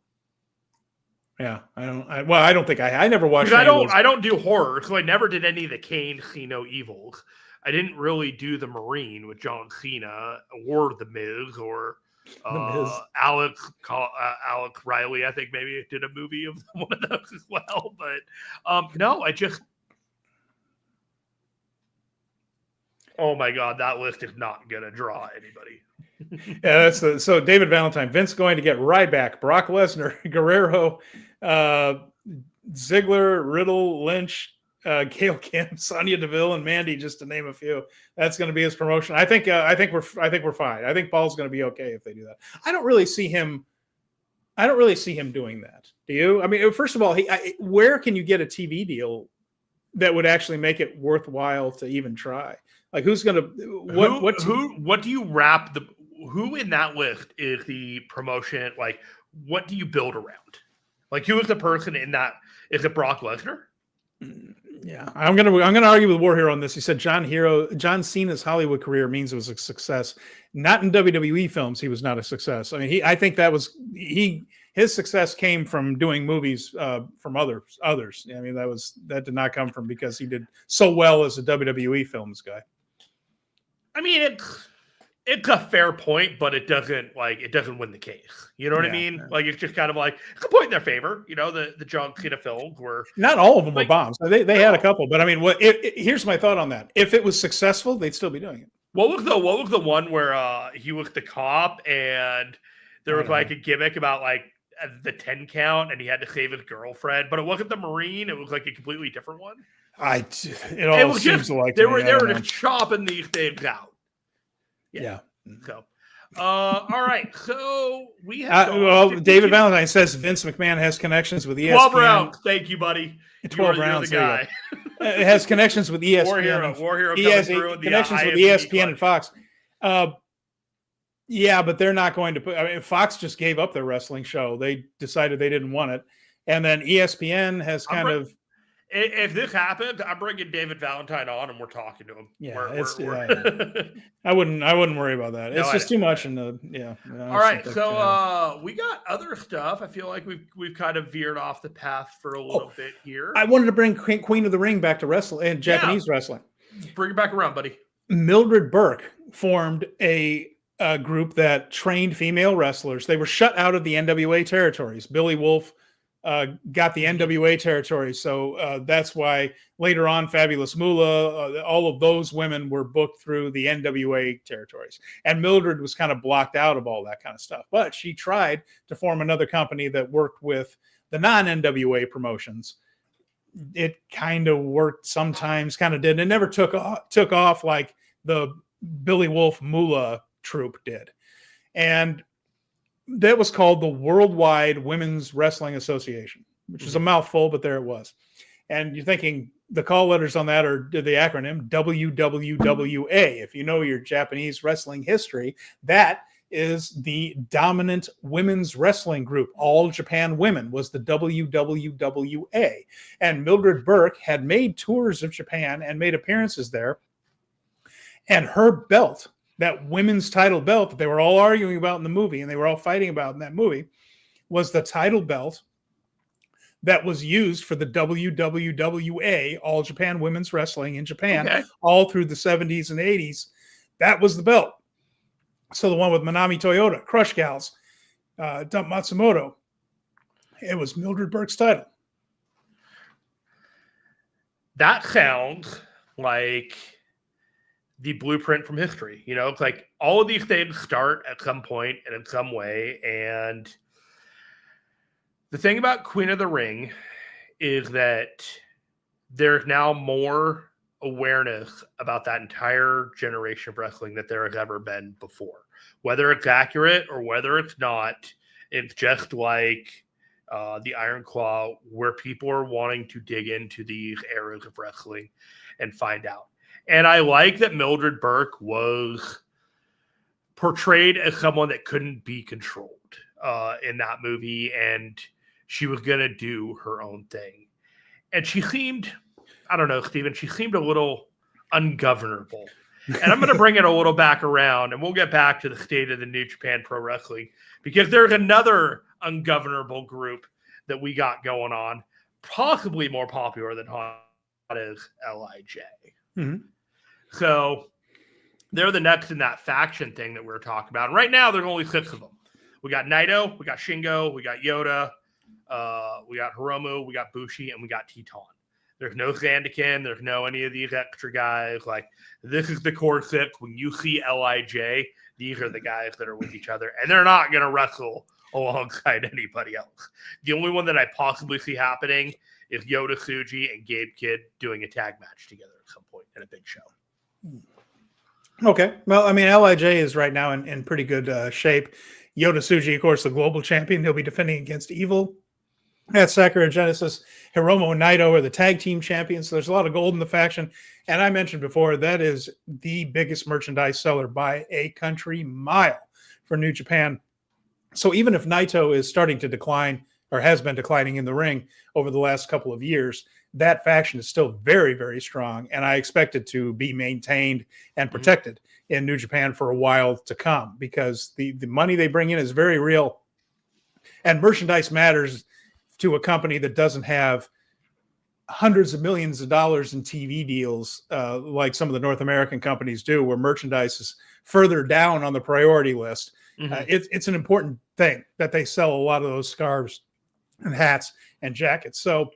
Yeah, I don't think I never watched. I don't do horror, so I never did any of the Kane, Cena evils. I didn't really do the Marine with John Cena or the Miz or Alex Riley. I think maybe did a movie of one of those as well. But no, I just. Oh my God, that list is not going to draw anybody. Yeah, so David Valentine, Vince going to get Ryback, Brock Lesnar, Guerrero, Ziggler, Riddle, Lynch, Gail Kim, Sonya Deville, and Mandy, just to name a few. That's going to be his promotion. I think we're fine. I think Paul's going to be okay if they do that. I don't really see him doing that. Do you? I mean, first of all, where can you get a TV deal that would actually make it worthwhile to even try? Like, who's going to what do you wrap who in that list is the promotion? Like, what do you build around? Like, who is the person in that? Is it Brock Lesnar? Yeah, I'm gonna argue with War Hero on this. He said John Cena's Hollywood career means it was a success. Not in WWE films, he was not a success. I mean, I think that was his success came from doing movies from others. I mean, that did not come from because he did so well as a WWE films guy. I mean, it's a fair point, but it doesn't win the case. You know what I mean? Yeah. Like, it's just kind of like it's a point in their favor. You know, the John Cena films were not all of them were bombs. They had a couple, but I mean, here's my thought on that. If it was successful, they'd still be doing it. What was the one where he was the cop and there was like a gimmick about like the 10 count and he had to save his girlfriend, but it wasn't the Marine. It was like a completely different one. It seems just, like they were just chopping these things out. Yeah. So, all right. So we have. David Valentine says Vince McMahon has connections with ESPN. 12 rounds. Thank you, buddy. 12 rounds. The guy. It has connections with ESPN. War Hero. He has connections with ESPN and Fox. Yeah, but they're not going to put. I mean, Fox just gave up their wrestling show. They decided they didn't want it, and then ESPN has If this happens, I'm bringing David Valentine on, and we're talking to him. Yeah, I wouldn't worry about that. It's just too much. All right, so we got other stuff. I feel like we've kind of veered off the path for a little bit here. I wanted to bring Queen of the Ring back to wrestling and Japanese wrestling. Bring it back around, buddy. Mildred Burke formed a group that trained female wrestlers. They were shut out of the NWA territories. Billy Wolf got the NWA territory. So that's why later on, Fabulous Moolah, all of those women were booked through the NWA territories. And Mildred was kind of blocked out of all that kind of stuff. But she tried to form another company that worked with the non-NWA promotions. It kind of worked sometimes, kind of did. It never took off like the Billy Wolf Moolah troupe did. And that was called the Worldwide Women's Wrestling Association, which is a mouthful, but there it was. And you're thinking the call letters on that are the acronym WWWA. If you know your Japanese wrestling history, that is the dominant women's wrestling group. All Japan Women was the WWWA. And Mildred Burke had made tours of Japan and made appearances there. And her belt, that women's title belt that they were all arguing about in the movie and they were all fighting about in that movie, was the title belt that was used for the WWWA, All Japan Women's Wrestling in Japan, all through the 70s and 80s. That was the belt. So the one with Manami Toyota, Crush Gals, Dump Matsumoto, it was Mildred Burke's title. That sounds like the blueprint from history. You know, it's like all of these things start at some point and in some way. And the thing about Queen of the Ring is that there's now more awareness about that entire generation of wrestling that there has ever been before. Whether it's accurate or whether it's not, it's just like the Iron Claw, where people are wanting to dig into these eras of wrestling and find out. And I like that Mildred Burke was portrayed as someone that couldn't be controlled in that movie, and she was going to do her own thing. And she seemed, I don't know, Steven, she seemed a little ungovernable. And I'm going to bring it a little back around, and we'll get back to the state of the New Japan Pro Wrestling, because there's another ungovernable group that we got going on, possibly more popular than Hot is LIJ. Mm-hmm. So they're the next in that faction thing that we're talking about. And right now, there's only 6 of them. We got Naito, we got Shingo, we got Yoda, we got Hiromu, we got Bushi, and we got Teton. There's no Zandikin. There's no any of these extra guys. Like, this is the core 6. When you see LIJ, these are the guys that are with each other, and they're not going to wrestle alongside anybody else. The only one that I possibly see happening is Yoda Tsuji and Gabe Kidd doing a tag match together at some point in a big show. Okay. Well, I mean, LIJ is right now in pretty good shape. Yoda Tsuji, of course, the global champion. He'll be defending against Evil at Sakura Genesis. Hiromu and Naito are the tag team champions. So there's a lot of gold in the faction. And I mentioned before, that is the biggest merchandise seller by a country mile for New Japan. So even if Naito is starting to decline, or has been declining in the ring over the last couple of years, that faction is still very, very strong. And I expect it to be maintained and protected in New Japan for a while to come, because the money they bring in is very real. And merchandise matters to a company that doesn't have hundreds of millions of dollars in TV deals like some of the North American companies do, where merchandise is further down on the priority list. It's an important thing that they sell a lot of those scarves and hats and jackets. So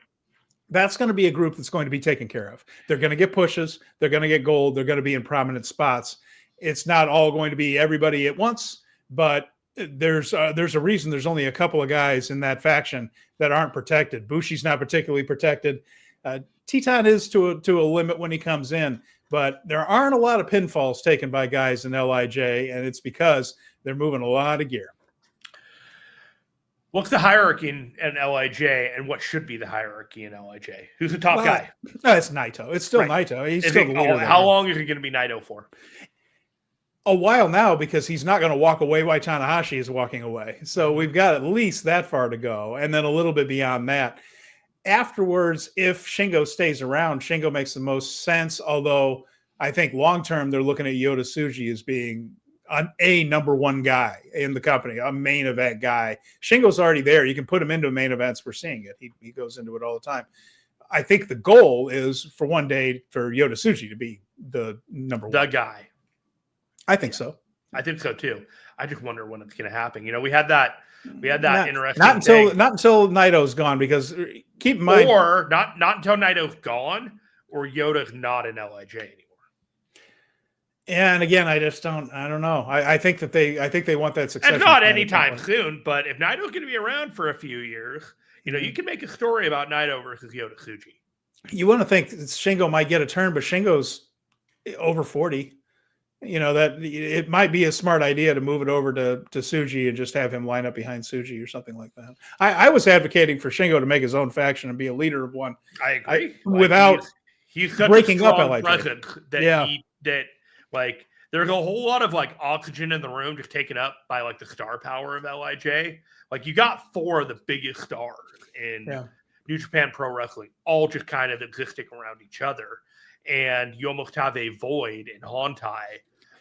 that's going to be a group that's going to be taken care of. They're going to get pushes. They're going to get gold. They're going to be in prominent spots. It's not all going to be everybody at once, but there's a reason there's only a couple of guys in that faction that aren't protected. Bushi's not particularly protected. Teton is to a limit when he comes in, but there aren't a lot of pinfalls taken by guys in LIJ, and it's because they're moving a lot of gear. What's the hierarchy in LIJ, and what should be the hierarchy in LIJ? Who's the top guy? No, it's Naito. It's still Naito. He's still the leader. How long is it going to be Naito for? A while now, because he's not going to walk away while Tanahashi is walking away. So we've got at least that far to go, and then a little bit beyond that. Afterwards, if Shingo stays around, Shingo makes the most sense, although I think long-term they're looking at Yoda Tsuji as being a number one guy in the company, a main event guy. Shingo's already there. You can put him into main events. We're seeing it. He goes into it all the time. I think the goal is for one day for Yoda Tsuji to be the number one. The guy. I think so. I think so too. I just wonder when it's going to happen. You know, we had that interesting not until Naito's gone, because keep in mind, or not until Naito's gone, or Yoda's not in LIJ anymore. And again, I don't know. I think they want that succession. And not anytime soon, but if Naito's going to be around for a few years, you know, you can make a story about Naito versus Yoda Tsuji. You want to think Shingo might get a turn, but Shingo's over 40. You know, that it might be a smart idea to move it over to Tsuji and just have him line up behind Tsuji or something like that. I was advocating for Shingo to make his own faction and be a leader of one. I agree. Without he's such breaking a strong up presence that like there's a whole lot of like oxygen in the room just taken up by like the star power of LIJ. Like, you got 4 of the biggest stars in New Japan Pro Wrestling, all just kind of existing around each other. And you almost have a void in Hontai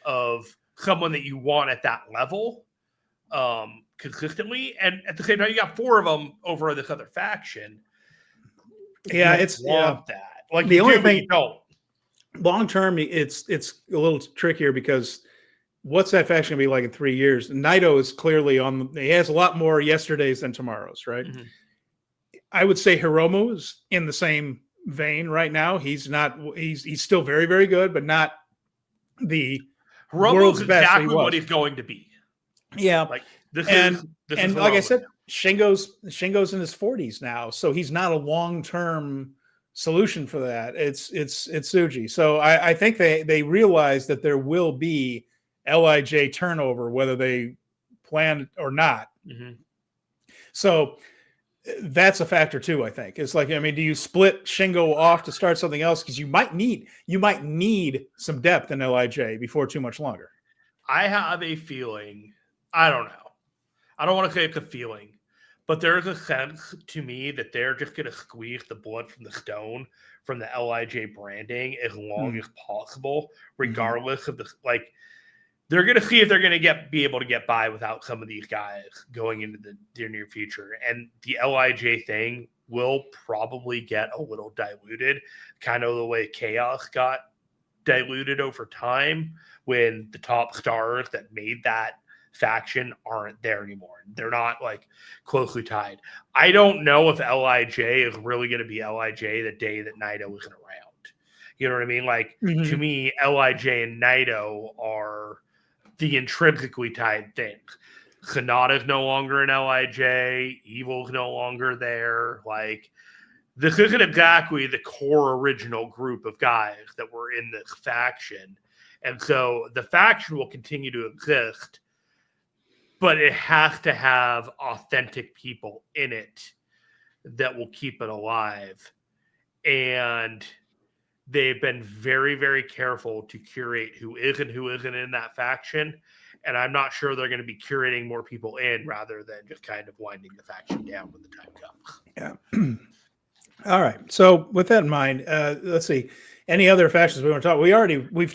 of someone that you want at that level consistently. And at the same time, you got 4 of them over this other faction. Yeah, that. Like, the only thing, you don't. Long term, it's a little trickier, because what's that faction gonna be like in 3 years? Naito is clearly he has a lot more yesterdays than tomorrows, right? Mm-hmm. I would say Hiromu is in the same vein right now. He's still very, very good, but not the world's best. Exactly what he's going to be. Yeah. Like, this is like I said, now. Shingo's in his 40s now, so he's not a long-term solution for that. It's Tsuji. So I think they realize that there will be LIJ turnover, whether they plan or not. Mm-hmm. So that's a factor too, I think. It's like, I mean, do you split Shingo off to start something else? Because you might need some depth in LIJ before too much longer. I have a feeling, I don't know. I don't want to say it's a feeling, but there's a sense to me that they're just going to squeeze the blood from the stone from the LIJ branding as long as possible, regardless of the, like, they're going to see if they're going to be able to get by without some of these guys going into their near future. And the LIJ thing will probably get a little diluted, kind of the way Chaos got diluted over time when the top stars that made that faction aren't there anymore. They're not like closely tied. I don't know if LIJ is really going to be LIJ the day that Naito isn't around. You know what I mean? Like, to me, LIJ and Naito are the intrinsically tied things. Sanada is no longer in LIJ. Evil's no longer there. Like, this isn't exactly the core original group of guys that were in this faction. And so the faction will continue to exist, but it has to have authentic people in it that will keep it alive. And they've been very, very careful to curate who is and who isn't in that faction. And I'm not sure they're going to be curating more people in rather than just kind of winding the faction down when the time comes. Yeah. All right. So with that in mind, let's see. Any other factions we want to talk?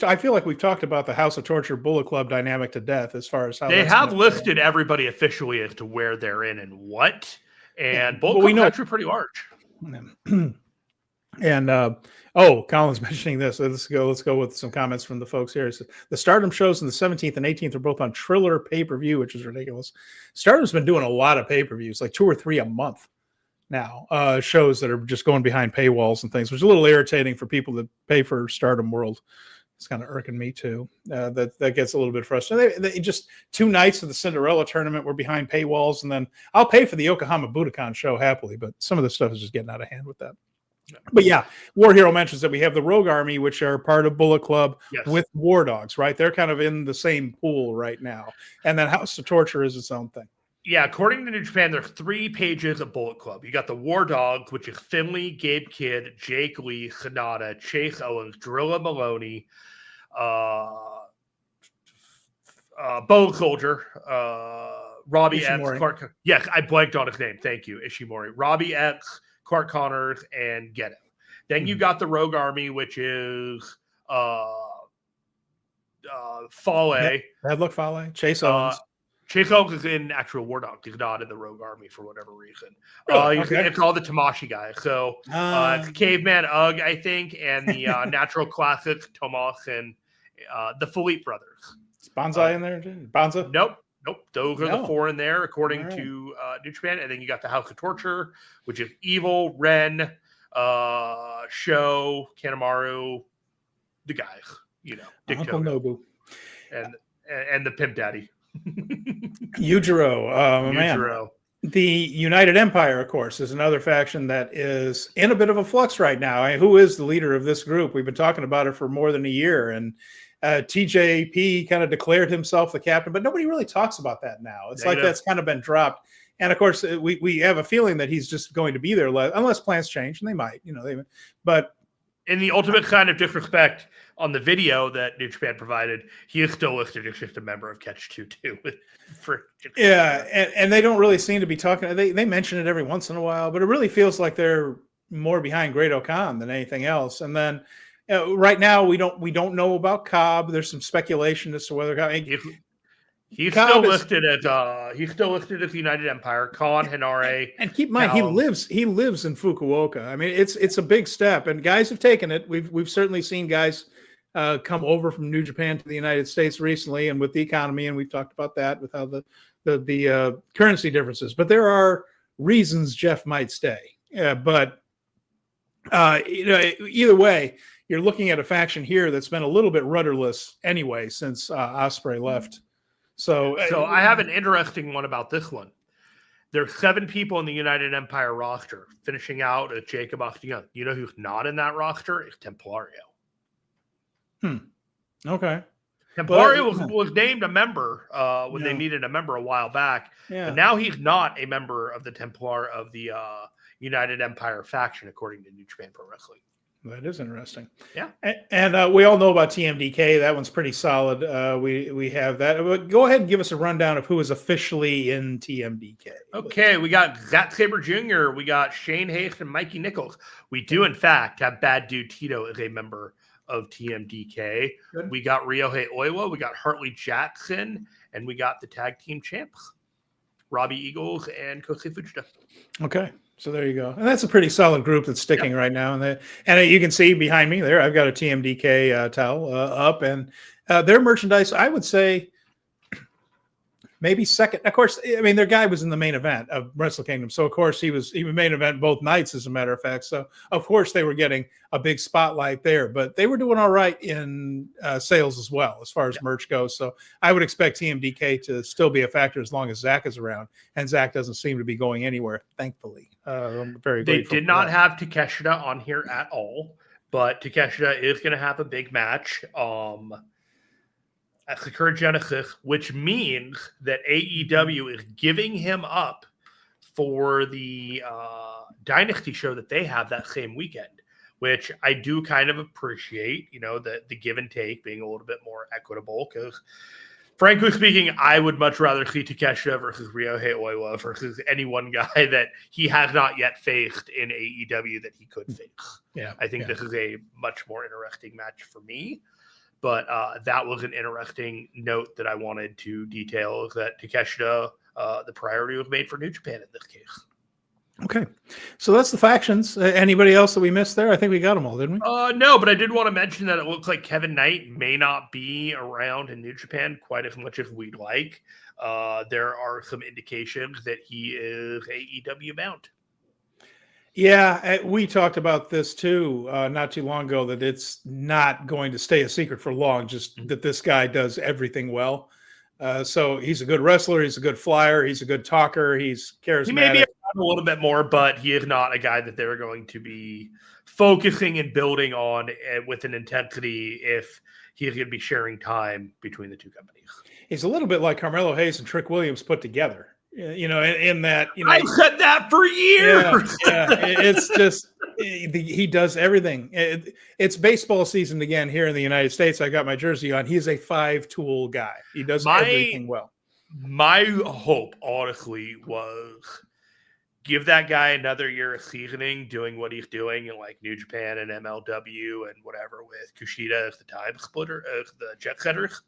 I feel like we've talked about the House of Torture Bullet Club dynamic to death as far as how they have listed everybody officially as to where they're in and what. And Bullet Club's actually pretty large. And Colin's mentioning this. So let's go with some comments from the folks here. So the Stardom shows on the 17th and 18th are both on Triller pay-per-view, which is ridiculous. Stardom's been doing a lot of pay-per-views, like 2 or 3 a month now. Shows that are just going behind paywalls and things, which is a little irritating for people that pay for Stardom World. It's kind of irking me too. That gets a little bit frustrating. They just 2 nights of the Cinderella tournament were behind paywalls, and then I'll pay for the Yokohama Budokan show happily, but some of the stuff is just getting out of hand with that. But yeah, War Hero mentions that we have the Rogue Army, which are part of Bullet Club with War Dogs, right? They're kind of in the same pool right now. And then House of Torture is its own thing. Yeah, according to New Japan, there's 3 pages of Bullet Club. You got the War Dogs, which is Finley, Gabe Kidd, Jake Lee, Sanada, Chase Owens, Drilla Maloney, Bone Soldier, Robbie Ishimori. X, Clark. Yes, I blanked on his name. Thank you, Ishimori. Robbie X, Clark Connors, and Get It. Then you got the Rogue Army, which is Fale. Bad Luck Fale. Chase Owens. Chase Owens is in actual War Dogs. He's not in the Rogue Army for whatever reason. Really? It's all the Tamashi guys. So it's Caveman Ugg, I think, and the Natural Classics, Tomas, and the Philippe brothers. Is Banzai in there? Banza? Nope. Those are the 4 in there, according to New Japan. And then you got the House of Torture, which is Evil, Ren, Sho, Kanemaru, the guys, Uncle Nobu. And the Pimp Daddy. Yujiro. Man. The United Empire, of course, is another faction that is in a bit of a flux right now. I mean, who is the leader of this group? We've been talking about it for more than a year, and TJP kind of declared himself the captain, but nobody really talks about that now. It's like that's kind of been dropped. And of course, we have a feeling that he's just going to be there unless plans change, and they might, but in the ultimate kind of disrespect on the video that New Japan provided, he is still listed as just a member of Catch 22. And they don't really seem to be talking. They mention it every once in a while, but it really feels like they're more behind Great O'Khan than anything else. And then right now we don't know about Cobb. There's some speculation as to whether he's still listed as the United Empire. Khan, Hinare, and keep in mind he lives in Fukuoka. I mean, it's a big step, and guys have taken it. We've certainly seen guys come over from New Japan to the United States recently, and with the economy, and we've talked about that with how the currency differences. But there are reasons Jeff might stay. But either way, you're looking at a faction here that's been a little bit rudderless anyway since Ospreay left. So I have an interesting one about this one. There's 7 people in the United Empire roster, finishing out at Jacob Young. You know who's not in that roster? It's Templario. Okay. Templario was named a member when they needed a member a while back. Yeah. But now he's not a member of the Templar of the United Empire faction, according to New Japan Pro Wrestling. That is interesting. Yeah. And we all know about TMDK. That one's pretty solid. We have that. But go ahead and give us a rundown of who is officially in TMDK. Okay, we got Zack Sabre Jr., we got Shane Hayes and Mikey Nichols. We do, in fact, have Bad Dude Tito as a member of TMDK. Good. We got Ryohei Oiwa, we got Hartley Jackson, and we got the tag team champs, Robbie Eagles and Kosei Fujita. Okay, so there you go. And that's a pretty solid group that's sticking right now. And you can see behind me there, I've got a TMDK towel up, and their merchandise, I would say, maybe second. Of course, I mean, their guy was in the main event of Wrestle Kingdom. So, of course, he was main event both nights, as a matter of fact. So, of course, they were getting a big spotlight there. But they were doing all right in sales as well, as far as merch goes. So, I would expect TMDK to still be a factor as long as Zach is around. And Zach doesn't seem to be going anywhere, thankfully. I'm very grateful. They did not have Takeshita on here at all. But Takeshita is going to have a big match. At Sakura Genesis, which means that AEW is giving him up for the Dynasty show that they have that same weekend, which I do kind of appreciate, the give and take being a little bit more equitable, because frankly speaking, I would much rather see Takeshita versus Ryohei Oiwa versus any one guy that he has not yet faced in AEW that he could face. Yeah, I think this is a much more interesting match for me. But that was an interesting note that I wanted to detail, is that Takeshita, the priority was made for New Japan in this case. Okay. So that's the factions. Anybody else that we missed there? I think we got them all, didn't we? No, but I did want to mention that it looks like Kevin Knight may not be around in New Japan quite as much as we'd like. There are some indications that he is AEW bound. Yeah, we talked about this too not too long ago, that it's not going to stay a secret for long, just that this guy does everything well. So he's a good wrestler. He's a good flyer. He's a good talker. He's charismatic. He may be a little bit more, but he is not a guy that they're going to be focusing and building on with an intensity if he's going to be sharing time between the two companies. He's a little bit like Carmelo Hayes and Trick Williams put together. In that, I've said that for years. Yeah, it's just he does everything. It's baseball season again here in the United States. I got my jersey on. He's a 5-tool guy. He does everything well. My hope, honestly, was give that guy another year of seasoning, doing what he's doing in like New Japan and MLW and whatever, with Kushida as the time splitter, as the jet setters.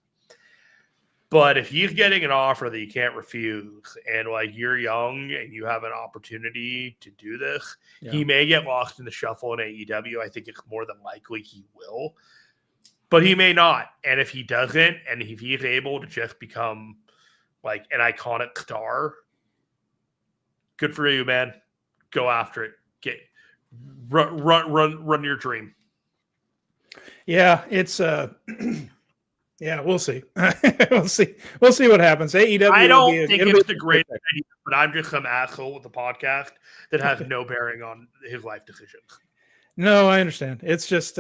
But if he's getting an offer that you can't refuse, and like you're young and you have an opportunity to do this, he may get lost in the shuffle in AEW. I think it's more than likely he will, but he may not. And if he doesn't, and if he's able to just become like an iconic star, good for you, man. Go after it. Run your dream. Yeah, it's yeah, we'll see. We'll see what happens. AEW. I don't think it's the greatest idea, but I'm just some asshole with the podcast that has no bearing on his life decisions. No, I understand. It's just,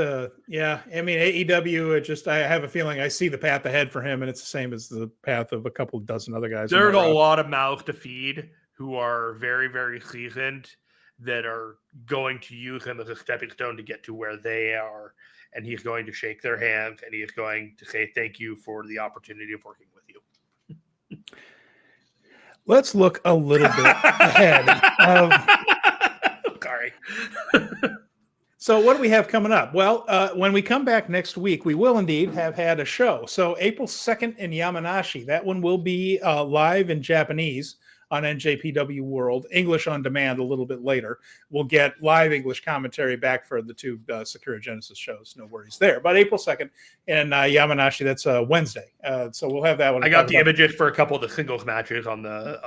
yeah. I mean, AEW. I have a feeling I see the path ahead for him, and it's the same as the path of a couple dozen other guys. There's a lot of mouths to feed who are very, very seasoned that are going to use him as a stepping stone to get to where they are. And he's going to shake their hands, and he is going to say thank you for the opportunity of working with you. Let's look a little bit ahead. Sorry. So what do we have coming up? Well, when we come back next week, we will indeed have had a show. So April 2nd in Yamanashi. That one will be live in Japanese on NJPW World, English on demand a little bit later. We'll get live English commentary back for the two Sakura Genesis shows. No worries there. But April 2nd in Yamanashi, that's Wednesday. So we'll have that one. I got the images for a couple of the singles matches on the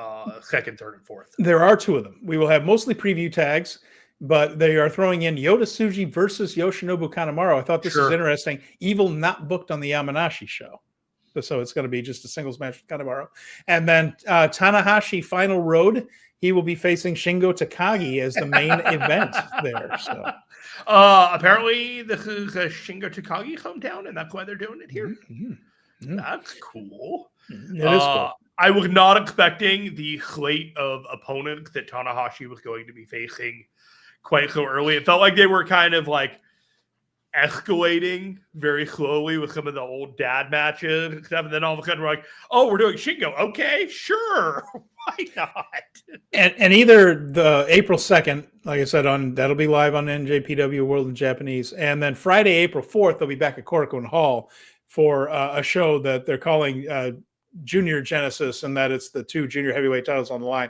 2nd, 3rd, and 4th. There are 2 of them. We will have mostly preview tags, but they are throwing in Yota Tsuji versus Yoshinobu Kanemaru. I thought this was interesting. Evil not booked on the Yamanashi show. So it's going to be just a singles match with Kanemaru. And then Tanahashi Final Road he will be facing Shingo Takagi as the main event there. So apparently this is Shingo Takagi hometown, and that's why they're doing it here. That's cool. It is cool. I was not expecting the slate of opponents that Tanahashi was going to be facing quite so early. It felt like they were kind of like escalating very slowly with some of the old dad matches and stuff. And then all of a sudden we're like, oh, we're doing Shingo. Okay, sure. Why not? And either the April 2nd, like I said, that'll be live on NJPW World in Japanese. And then Friday, April 4th, they'll be back at Korakuen Hall for a show that they're calling Junior Genesis, and that it's the 2 junior heavyweight titles on the line.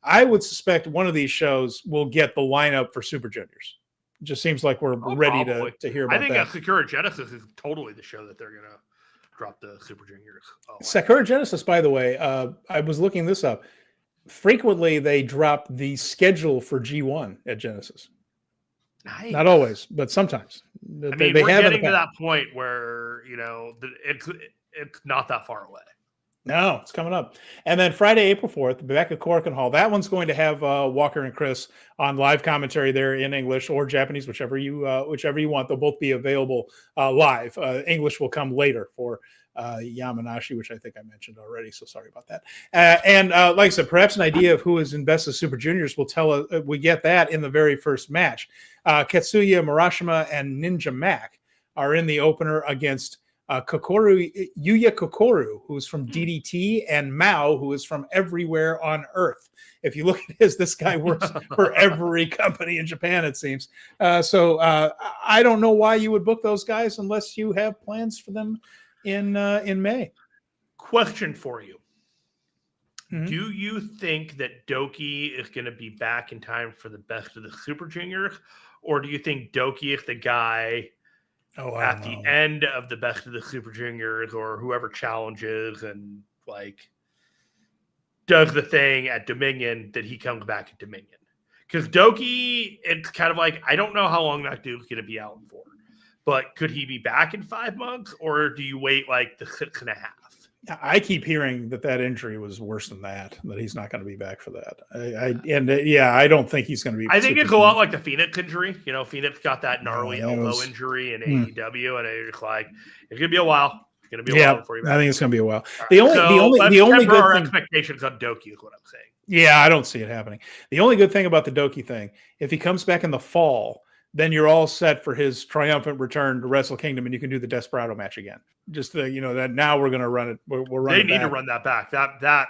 I would suspect one of these shows will get the lineup for Super Juniors. It just seems like we're ready to hear about that. I think Sakura Genesis is totally the show that they're going to drop the Super Juniors. Sakura Genesis, by the way, I was looking this up. Frequently, they drop the schedule for G1 at Genesis. Nice. Not always, but sometimes. I mean, we're getting to that point where, it's not that far away. No, it's coming up. And then Friday, April 4th, back at Korakuen Hall. That one's going to have Walker and Chris on live commentary there in English or Japanese, whichever you want. They'll both be available live. English will come later for Yamanashi, which I think I mentioned already, so sorry about that. And like I said, perhaps an idea of who is in Best of Super Juniors will tell us. We get that in the very first match. Katsuya Murashima and Ninja Mac are in the opener against Yuya Kokoru, who's from DDT, and Mao, who is from everywhere on Earth. If you look at this guy works for every company in Japan, it seems. So I don't know why you would book those guys unless you have plans for them in May. Question for you. Mm-hmm. Do you think that Doki is going to be back in time for the Best of the Super Juniors, or do you think Doki is the guy at the end of the Best of the Super Juniors, or whoever challenges and does the thing at Dominion, that he comes back at Dominion? Because Doki, it's kind of like, I don't know how long that dude's going to be out for, but could he be back in 5 months, or do you wait like the 6.5? I keep hearing that injury was worse than that he's not going to be back for that. I don't think he's going to be. I think it's a lot like the Phoenix injury. Phoenix got that gnarly elbow injury in AEW, and it's like, it's going to be a while. It's going to be a while before you. I think it's going to be a while. Right. The only good our thing, expectations on Doki is what I'm saying. Yeah, I don't see it happening. The only good thing about the Doki thing, if he comes back in the fall, then you're all set for his triumphant return to Wrestle Kingdom, and you can do the Desperado match again. Just that now we're going to run it. We're running. They need to run that back. That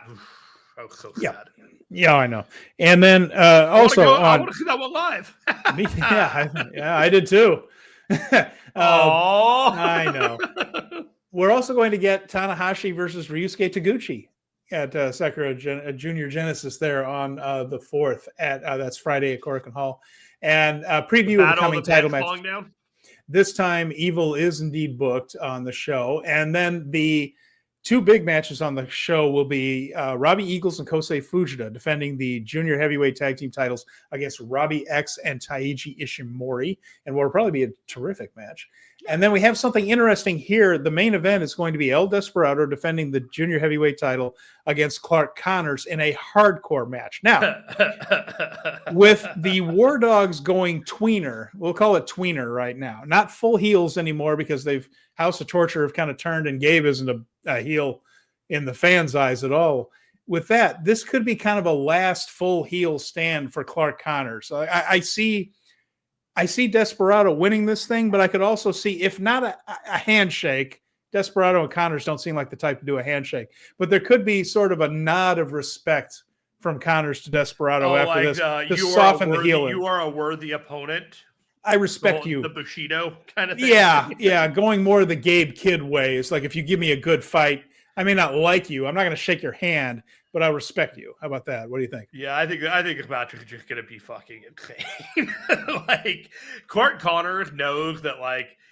was so sad. Yeah, I know. And then also I want to see that one live. I did too. I know. We're also going to get Tanahashi versus Ryusuke Taguchi at Sakura Junior Genesis there on the 4th at that's Friday at Korakuen Hall. And preview of the coming title match. This time, Evil is indeed booked on the show. And then the 2 big matches on the show will be Robbie Eagles and Kosei Fujita defending the junior heavyweight tag team titles against Robbie X and Taiji Ishimori. And what will probably be a terrific match. And then we have something interesting here. The main event is going to be El Desperado defending the junior heavyweight title against Clark Connors in a hardcore match. Now, with the War Dogs going tweener, we'll call it tweener right now, not full heels anymore, because they've House of Torture have kind of turned, and Gabe isn't a heel in the fans' eyes at all. With that, this could be kind of a last full heel stand for Clark Connors. I see Desperado winning this thing, but I could also see, if not a handshake, Desperado and Connors don't seem like the type to do a handshake, but there could be sort of a nod of respect from Connors to Desperado after this to soften the heel. You are a worthy opponent. I respect you. The Bushido kind of thing. Yeah. Going more the Gabe Kidd way. It's like, if you give me a good fight, I may not like you. I'm not going to shake your hand, but I respect you. How about that? What do you think? Yeah, I think this match is just going to be fucking insane. Clark Connors knows that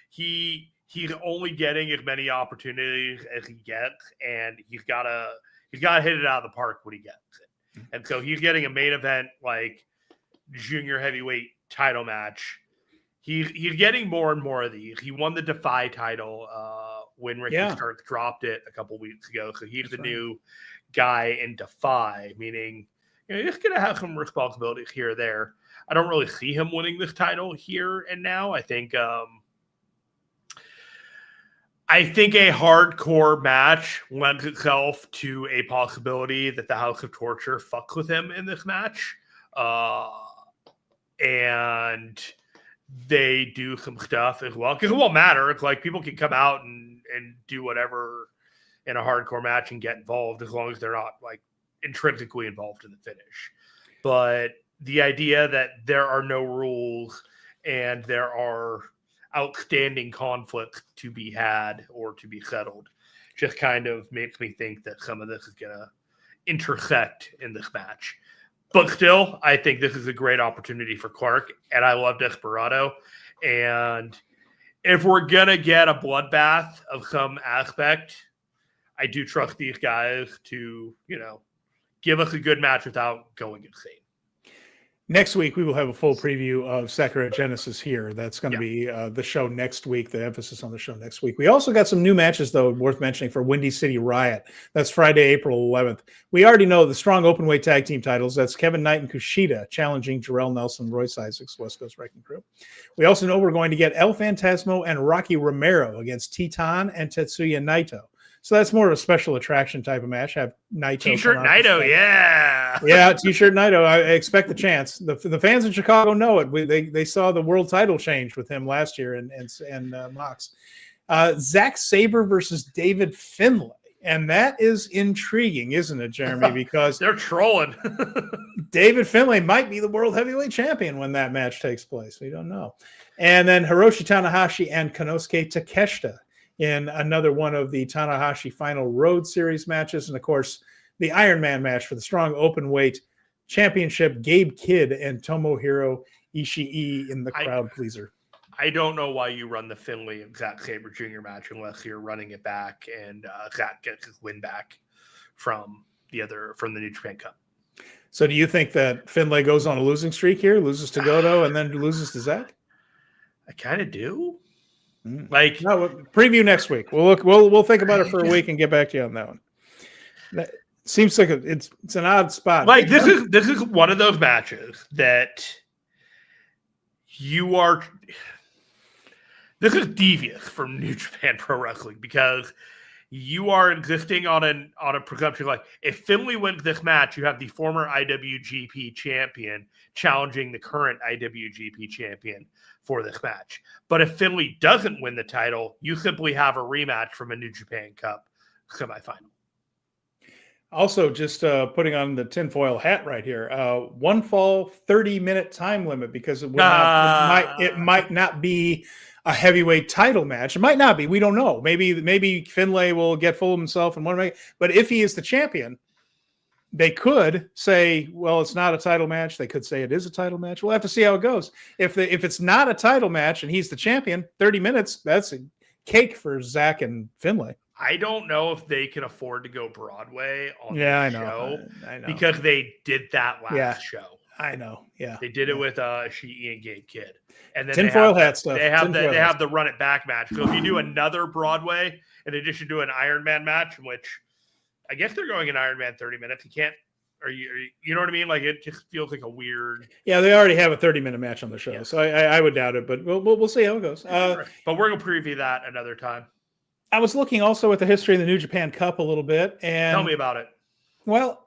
he's only getting as many opportunities as he gets, and he's got to hit it out of the park when he gets it. And so he's getting a main event junior heavyweight title match. He's getting more and more of these. He won the Defy title when Ricky Starks dropped it a couple weeks ago. So he's the new guy in Defy, meaning, he's going to have some responsibility here or there. I don't really see him winning this title here and now. I think a hardcore match lends itself to a possibility that the House of Torture fucks with him in this match. And they do some stuff as well. Because it won't matter. It's like people can come out and do whatever in a hardcore match and get involved as long as they're not like intrinsically involved in the finish. But the idea that there are no rules and there are outstanding conflicts to be had or to be settled just kind of makes me think that some of this is going to intersect in this match. But still, I think this is a great opportunity for Clark, and I love Desperado. And if we're going to get a bloodbath of some aspect, I do trust these guys to, give us a good match without going insane. Next week, we will have a full preview of Sakura Genesis here. That's going to be the show next week, the emphasis on the show next week. We also got some new matches, though, worth mentioning for Windy City Riot. That's Friday, April 11th. We already know the strong openweight tag team titles. That's Kevin Knight and Kushida challenging Jarrell Nelson, Royce Isaacs, West Coast Wrecking Crew. We also know we're going to get El Phantasmo and Rocky Romero against Titan and Tetsuya Naito. So that's more of a special attraction type of match. Have Naito T-shirt Naito, yeah, T-shirt Naito. I expect the chance. The fans in Chicago know it. They saw the world title change with him last year and Mox. Zack Sabre versus David Finlay, and that is intriguing, isn't it, Jeremy? Because they're trolling. David Finlay might be the world heavyweight champion when that match takes place. We don't know. And then Hiroshi Tanahashi and Konosuke Takeshita in another one of the Tanahashi Final Road Series matches. And, of course, the Iron Man match for the strong openweight championship, Gabe Kidd and Tomohiro Ishii in the crowd pleaser. I don't know why you run the Finlay and Zack Sabre Jr. match unless you're running it back and Zack gets his win back from the New Japan Cup. So do you think that Finlay goes on a losing streak here, loses to Goto, and then loses to Zack? I kind of do. Like, no, preview next week. We'll think about it for a week and get back to you on that one. That seems like it's an odd spot. Like this is one of those matches that this is devious from New Japan Pro Wrestling because you are existing on a presumption like if Finlay wins this match, you have the former IWGP champion challenging the current IWGP champion for this match. But if Finlay doesn't win the title, you simply have a rematch from a New Japan Cup semifinal. Also, just putting on the tinfoil hat right here, one fall, 30-minute time limit because it might not be a heavyweight title match. It might not be. We don't know. Maybe Finlay will get full of himself and want to make. But if he is the champion, they could say, well, it's not a title match. They could say it is a title match. We'll have to see how it goes. If it's not a title match and he's the champion, 30 minutes, that's a cake for Zack and Finlay. I don't know if they can afford to go Broadway on the show. I know. Because they did that last show. I know. Yeah. They did it with Ishii and Gabe Kidd. And then tinfoil hat stuff. They have the run it back match. So if you do another Broadway in addition to an Iron Man match, in which I guess they're going in Iron Man 30 minutes. You know what I mean? Like it just feels like a weird. Yeah, they already have a 30-minute match on the show, so I would doubt it, but we'll see how it goes. But we're gonna preview that another time. I was looking also at the history of the New Japan Cup a little bit, and tell me about it. Well,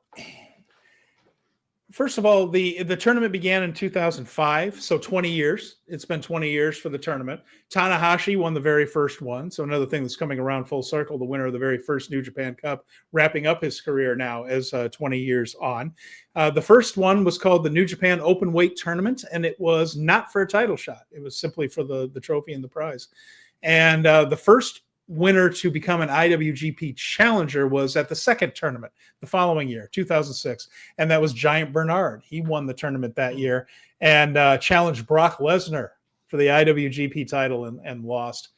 first of all, the tournament began in 2005, so 20 years. It's been 20 years for the tournament. Tanahashi won the very first one, so another thing that's coming around full circle, the winner of the very first New Japan Cup, wrapping up his career now as 20 years on. The first one was called the New Japan Openweight Tournament, and it was not for a title shot. It was simply for the trophy and the prize. And the first winner to become an IWGP challenger was at the second tournament the following year, 2006, and that was Giant Bernard. He won the tournament that year and challenged Brock Lesnar for the IWGP title and lost.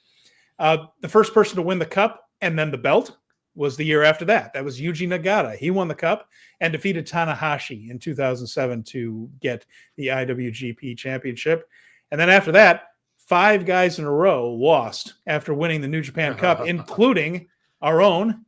The first person to win the cup and then the belt was the year after that. That was Yuji Nagata. He won the cup and defeated Tanahashi in 2007 to get the IWGP championship. And then after that, 5 guys in a row lost after winning the New Japan Cup, including our own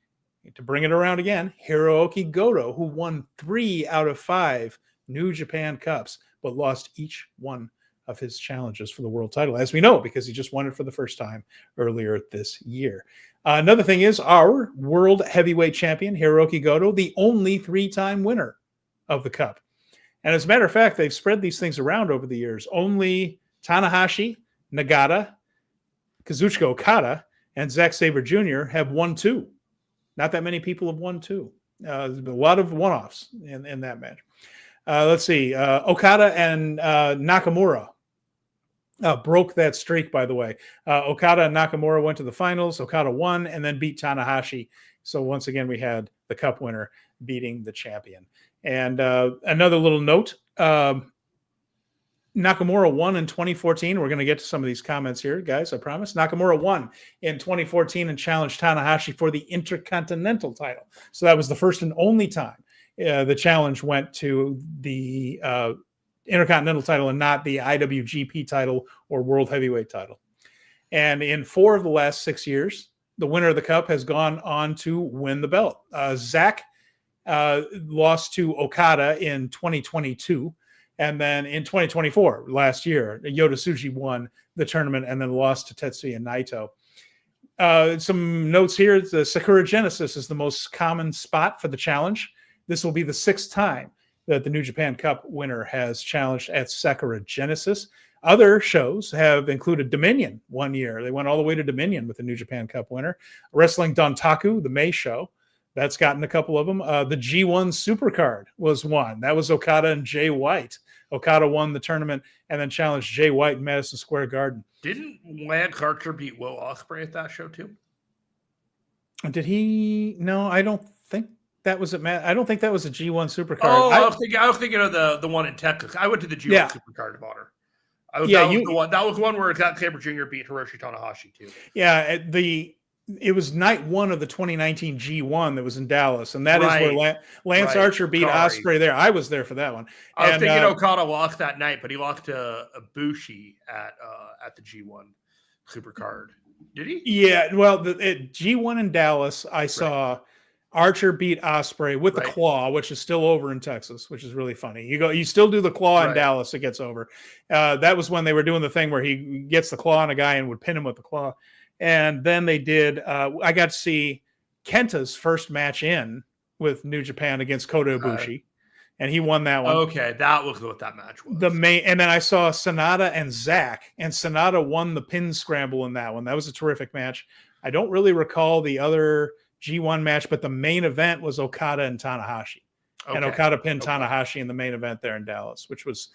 to bring it around again, Hiroki Goto, who won 3 out of 5 New Japan Cups, but lost each one of his challenges for the world title, as we know, because he just won it for the first time earlier this year. Another thing is our world heavyweight champion, Hiroki Goto, the only 3-time winner of the Cup. And as a matter of fact, they've spread these things around over the years. Only Tanahashi, Nagata, Kazuchika Okada, and Zack Sabre Jr. have won 2. Not that many people have won 2. There's been a lot of one-offs in that match. Let's see. Okada and Nakamura broke that streak, by the way. Okada and Nakamura went to the finals. Okada won and then beat Tanahashi. So once again, we had the Cup winner beating the champion. And another little note, Nakamura won in 2014. We're going to get to some of these comments here, guys, I promise. Nakamura won in 2014 and challenged Tanahashi for the Intercontinental title. So that was the first and only time the challenge went to the Intercontinental title and not the IWGP title or World Heavyweight title. And in 4 of the last 6 years, the winner of the Cup has gone on to win the belt. Zack lost to Okada in 2022. And then in 2024, last year, Yota Tsuji won the tournament and then lost to Tetsuya Naito. Some notes here. The Sakura Genesis is the most common spot for the challenge. This will be the 6th time that the New Japan Cup winner has challenged at Sakura Genesis. Other shows have included Dominion one year. They went all the way to Dominion with the New Japan Cup winner. Wrestling Dontaku, the May show, that's gotten a couple of them. The G1 Supercard was one. That was Okada and Jay White. Okada won the tournament and then challenged Jay White in Madison Square Garden. Didn't Lance Archer beat Will Ospreay at that show too? Did he? No, I don't think that was I don't think that was a G1 Supercard. Oh, I was thinking of the one in Texas. I went to the G1 Supercard of Honor. That was the one where Zack Sabre Jr. beat Hiroshi Tanahashi too. Yeah, it was night 1 of the 2019 G1 that was in Dallas, and that is where Lance Archer beat Ospreay there. I was there for that one. I was thinking Okada lost that night, but he lost to Ibushi at the G1 Supercard. Did he? Yeah, well, at G1 in Dallas, I saw Archer beat Ospreay with the claw, which is still over in Texas, which is really funny. You still do the claw in Dallas, it gets over. That was when they were doing the thing where he gets the claw on a guy and would pin him with the claw. And then they did, I got to see Kenta's first match in with New Japan against Kota Ibushi, and he won that one. Okay, that was what that match was. And then I saw SANADA and Zack, and SANADA won the pin scramble in that one. That was a terrific match. I don't really recall the other G1 match, but the main event was Okada and Tanahashi. Okay. And Okada pinned Tanahashi in the main event there in Dallas, which was,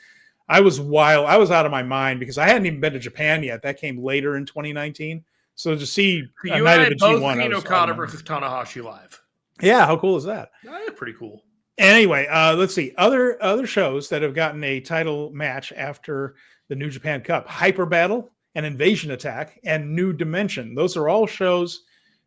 I was wild. I was out of my mind because I hadn't even been to Japan yet. That came later in 2019. So to see a night of the G1, seen Okada versus Tanahashi live. Yeah, how cool is that? That's pretty cool. Anyway, let's see other shows that have gotten a title match after the New Japan Cup: Hyper Battle and Invasion Attack and New Dimension. Those are all shows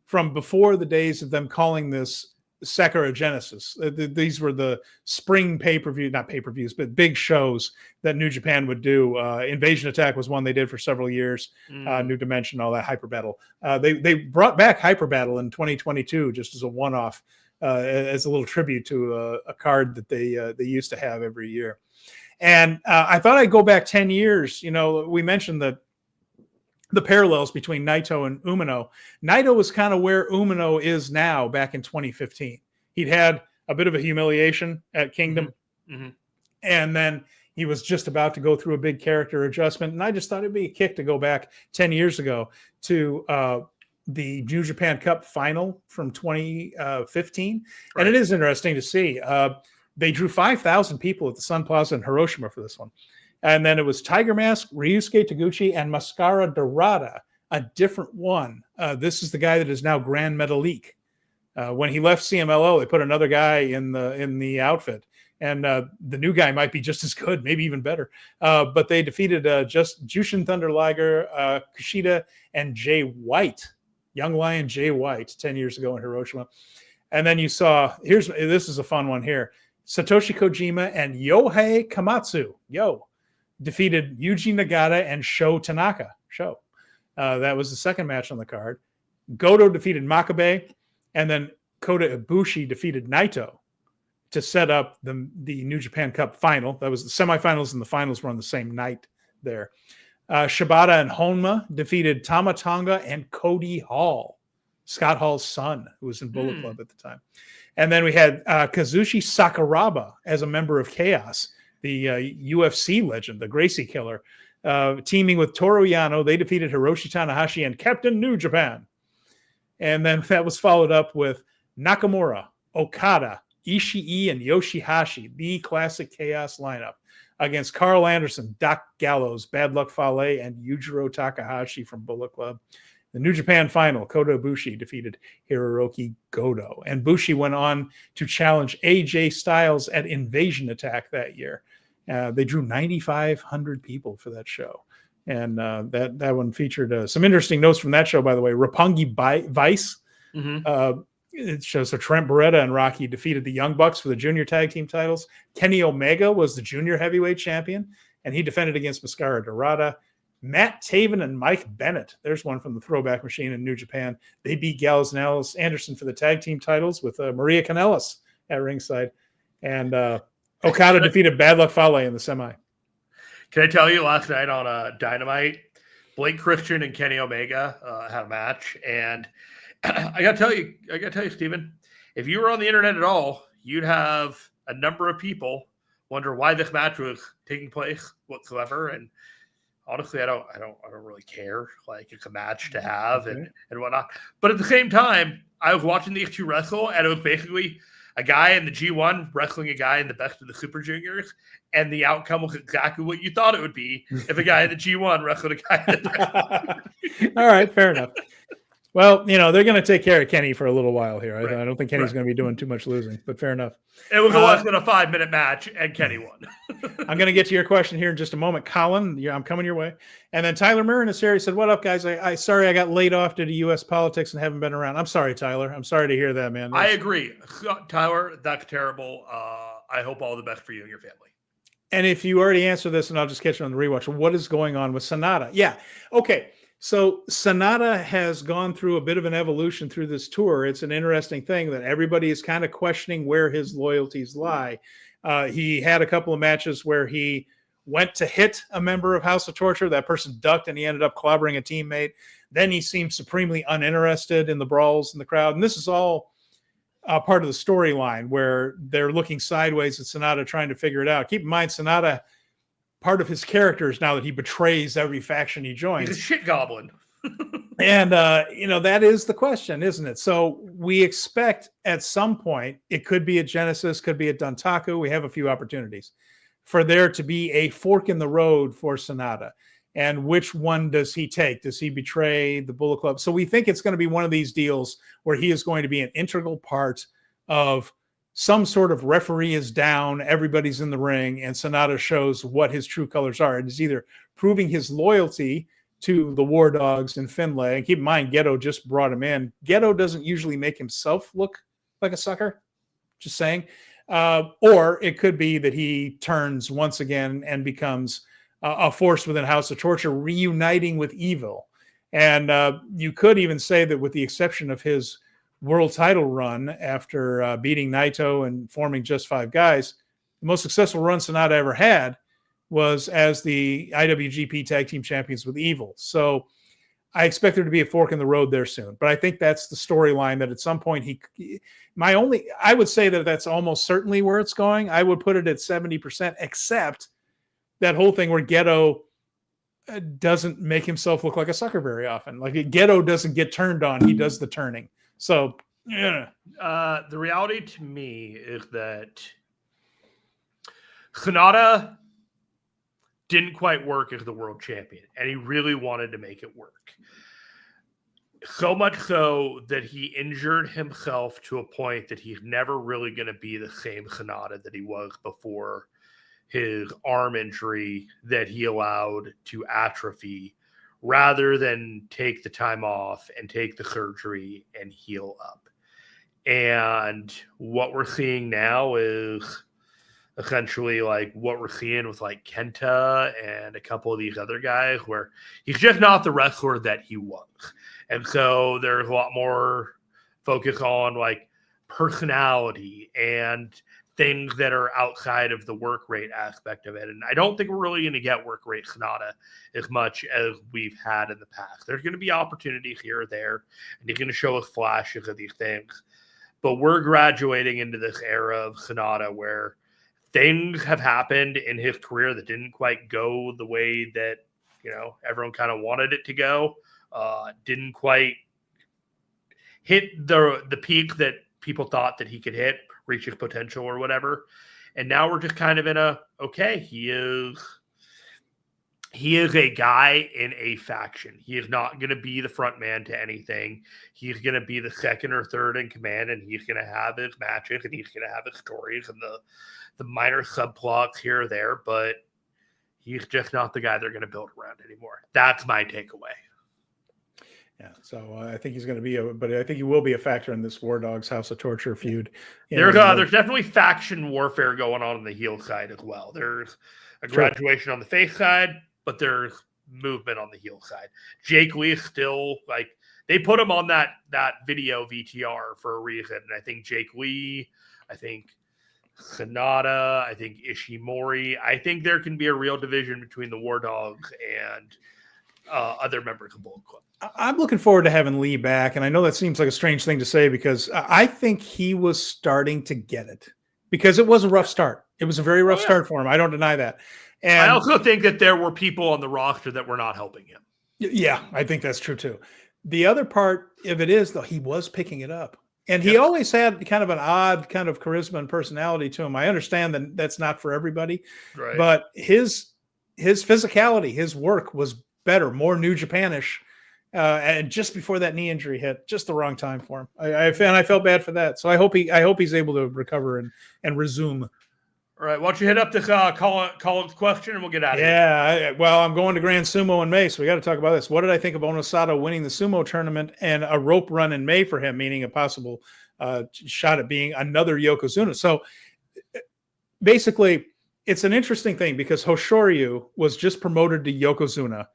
from before the days of them calling this Sakura Genesis. These were the spring not pay-per-views, but big shows that New Japan would do. Invasion Attack was one they did for several years. New Dimension, all that. Hyper Battle. They brought back Hyper Battle in 2022 just as a one-off, as a little tribute to a card that they used to have every year. And I thought I'd go back 10 years. You know, we mentioned the parallels between Naito and Umino. Naito was kind of where Umino is now back in 2015. He'd had a bit of a humiliation at Kingdom, and then he was just about to go through a big character adjustment. And I just thought it'd be a kick to go back 10 years ago to the New Japan Cup final from 2015. And it is interesting to see. They drew 5,000 people at the Sun Plaza in Hiroshima for this one. And then it was Tiger Mask, Ryusuke Taguchi, and Mascara Dorada, a different one. This is the guy that is now Grand Metalik. When he left CMLO, they put another guy in the outfit. And the new guy might be just as good, maybe even better. But they defeated Jushin Thunder Liger, Kushida, and Jay White, Young Lion Jay White, 10 years ago in Hiroshima. And then you saw, this is a fun one here. Satoshi Kojima and Yohei Komatsu, defeated Yuji Nagata and Sho Tanaka. That was the second match on the card. Goto defeated Makabe, and then Kota Ibushi defeated Naito to set up the New Japan Cup final. That was the semifinals and the finals were on the same night there. Shibata and Honma defeated Tama Tonga and Cody Hall, Scott Hall's son, who was in Bullet Club at the time. And then we had Kazushi Sakuraba as a member of Chaos, the UFC legend, the Gracie Killer, teaming with Toru Yano. They defeated Hiroshi Tanahashi and Captain New Japan. And then that was followed up with Nakamura, Okada, Ishii, and Yoshihashi, the classic Chaos lineup, against Carl Anderson, Doc Gallows, Bad Luck Fale, and Yujiro Takahashi from Bullet Club. The New Japan final, Kota Ibushi defeated Hiroki Goto. And Bushi went on to challenge AJ Styles at Invasion Attack that year. They drew 9,500 people for that show. And that one featured some interesting notes from that show, by the way. Roppongi Vice. It shows so Trent Beretta and Rocky defeated the Young Bucks for the junior tag team titles. Kenny Omega was the junior heavyweight champion, and he defended against Mascara Dorada. Matt Taven and Mike Bennett, there's one from the Throwback Machine in New Japan. They beat Gallows and Alice Anderson for the tag team titles with Maria Kanellis at ringside. And Okada defeated Bad Luck Fale in the semi. Can I tell you, last night on Dynamite, Blake Christian and Kenny Omega had a match, and I gotta tell you, Steven, if you were on the internet at all, you'd have a number of people wonder why this match was taking place whatsoever. And honestly, I don't really care. Like, it's a match to have and whatnot. But at the same time, I was watching these two wrestle, and it was basically a guy in the G1 wrestling a guy in the best of the Super Juniors, and the outcome was exactly what you thought it would be if a guy in the G1 wrestled a guy in the best. All right, fair enough. Well, they're going to take care of Kenny for a little while here. Right. I don't think Kenny's going to be doing too much losing, but fair enough. It was less than a 5-minute match, and Kenny won. I'm going to get to your question here in just a moment. Colin, I'm coming your way. And then Tyler Mirren is here. He said, what up, guys? I sorry I got laid off due to U.S. politics and haven't been around. I'm sorry, Tyler. I'm sorry to hear that, man. I agree. Tyler, that's terrible. I hope all the best for you and your family. And if you already answered this, and I'll just catch you on the rewatch, what is going on with SANADA? Yeah. Okay. So SANADA has gone through a bit of an evolution through this tour. It's an interesting thing that everybody is kind of questioning where his loyalties lie. He had a couple of matches where he went to hit a member of House of Torture. That person ducked, and he ended up clobbering a teammate. Then he seemed supremely uninterested in the brawls in the crowd. And this is all part of the storyline where they're looking sideways at SANADA trying to figure it out. Keep in mind, SANADA, part of his character is now that he betrays every faction he joins. He's a shit goblin. And, that is the question, isn't it? So we expect at some point, it could be at Genesis, could be at Dontaku. We have a few opportunities for there to be a fork in the road for SANADA. And which one does he take? Does he betray the Bullet Club? So we think it's going to be one of these deals where he is going to be an integral part of some sort of referee is down, everybody's in the ring, and SANADA shows what his true colors are. It is either proving his loyalty to the War Dogs in Finlay, and keep in mind, Gedo just brought him in. Gedo doesn't usually make himself look like a sucker, just saying. Or it could be that he turns once again and becomes a force within House of Torture, reuniting with evil. And you could even say that with the exception of his world title run after beating Naito and forming Just Five Guys, the most successful run SANADA ever had was as the IWGP Tag Team Champions with Evil. So I expect there to be a fork in the road there soon. But I think that's the storyline, that at some point I would say that that's almost certainly where it's going. I would put it at 70%, except that whole thing where Gedo doesn't make himself look like a sucker very often. Like, Gedo doesn't get turned on. He does the turning. So, yeah. The reality to me is that SANADA didn't quite work as the world champion, and he really wanted to make it work. So much so that he injured himself to a point that he's never really going to be the same SANADA that he was before his arm injury that he allowed to atrophy, rather than take the time off and take the surgery and heal up. And what we're seeing now is essentially like what we're seeing with like Kenta and a couple of these other guys, where he's just not the wrestler that he was. And so there's a lot more focus on like personality and things that are outside of the work rate aspect of it. And I don't think we're really going to get work rate SANADA as much as we've had in the past. There's going to be opportunities here or there, and he's going to show us flashes of these things. But we're graduating into this era of SANADA where things have happened in his career that didn't quite go the way that, everyone kind of wanted it to go. Didn't quite hit the peak that people thought that he could hit, reach his potential or whatever. And now we're just kind of in he is a guy in a faction. He is not going to be the front man to anything. He's going to be the second or third in command, and he's going to have his matches, and he's going to have his stories and the minor subplots here or there, but he's just not the guy they're going to build around anymore. That's my takeaway. Yeah, so I think he's going to be but I think he will be a factor in this War Dogs House of Torture feud. There's definitely faction warfare going on the heel side as well. There's a graduation on the face side, but there's movement on the heel side. Jake Lee still, they put him on that video VTR for a reason. And I think Jake Lee, I think SANADA, I think Ishimori. I think there can be a real division between the War Dogs and other members of Bullet Club. I'm looking forward to having Lee back, and I know that seems like a strange thing to say because I think he was starting to get it because it was a rough start. It was a very rough start for him. I don't deny that. And I also think that there were people on the roster that were not helping him. Yeah, I think that's true too. The other part of it is, though, he was picking it up. And he always had kind of an odd kind of charisma and personality to him. I understand that that's not for everybody, right, but his physicality, his work was better, more New Japanish. And just before that knee injury hit, just the wrong time for him. I felt bad for that. So I hope he's able to recover and resume. All right, why don't you hit up this Colin's question and we'll get out of here. Yeah, well, I'm going to Grand Sumo in May, so we got to talk about this. What did I think of Onosato winning the sumo tournament and a rope run in May for him, meaning a possible shot at being another Yokozuna? So basically, it's an interesting thing because Hoshoryu was just promoted to Yokozuna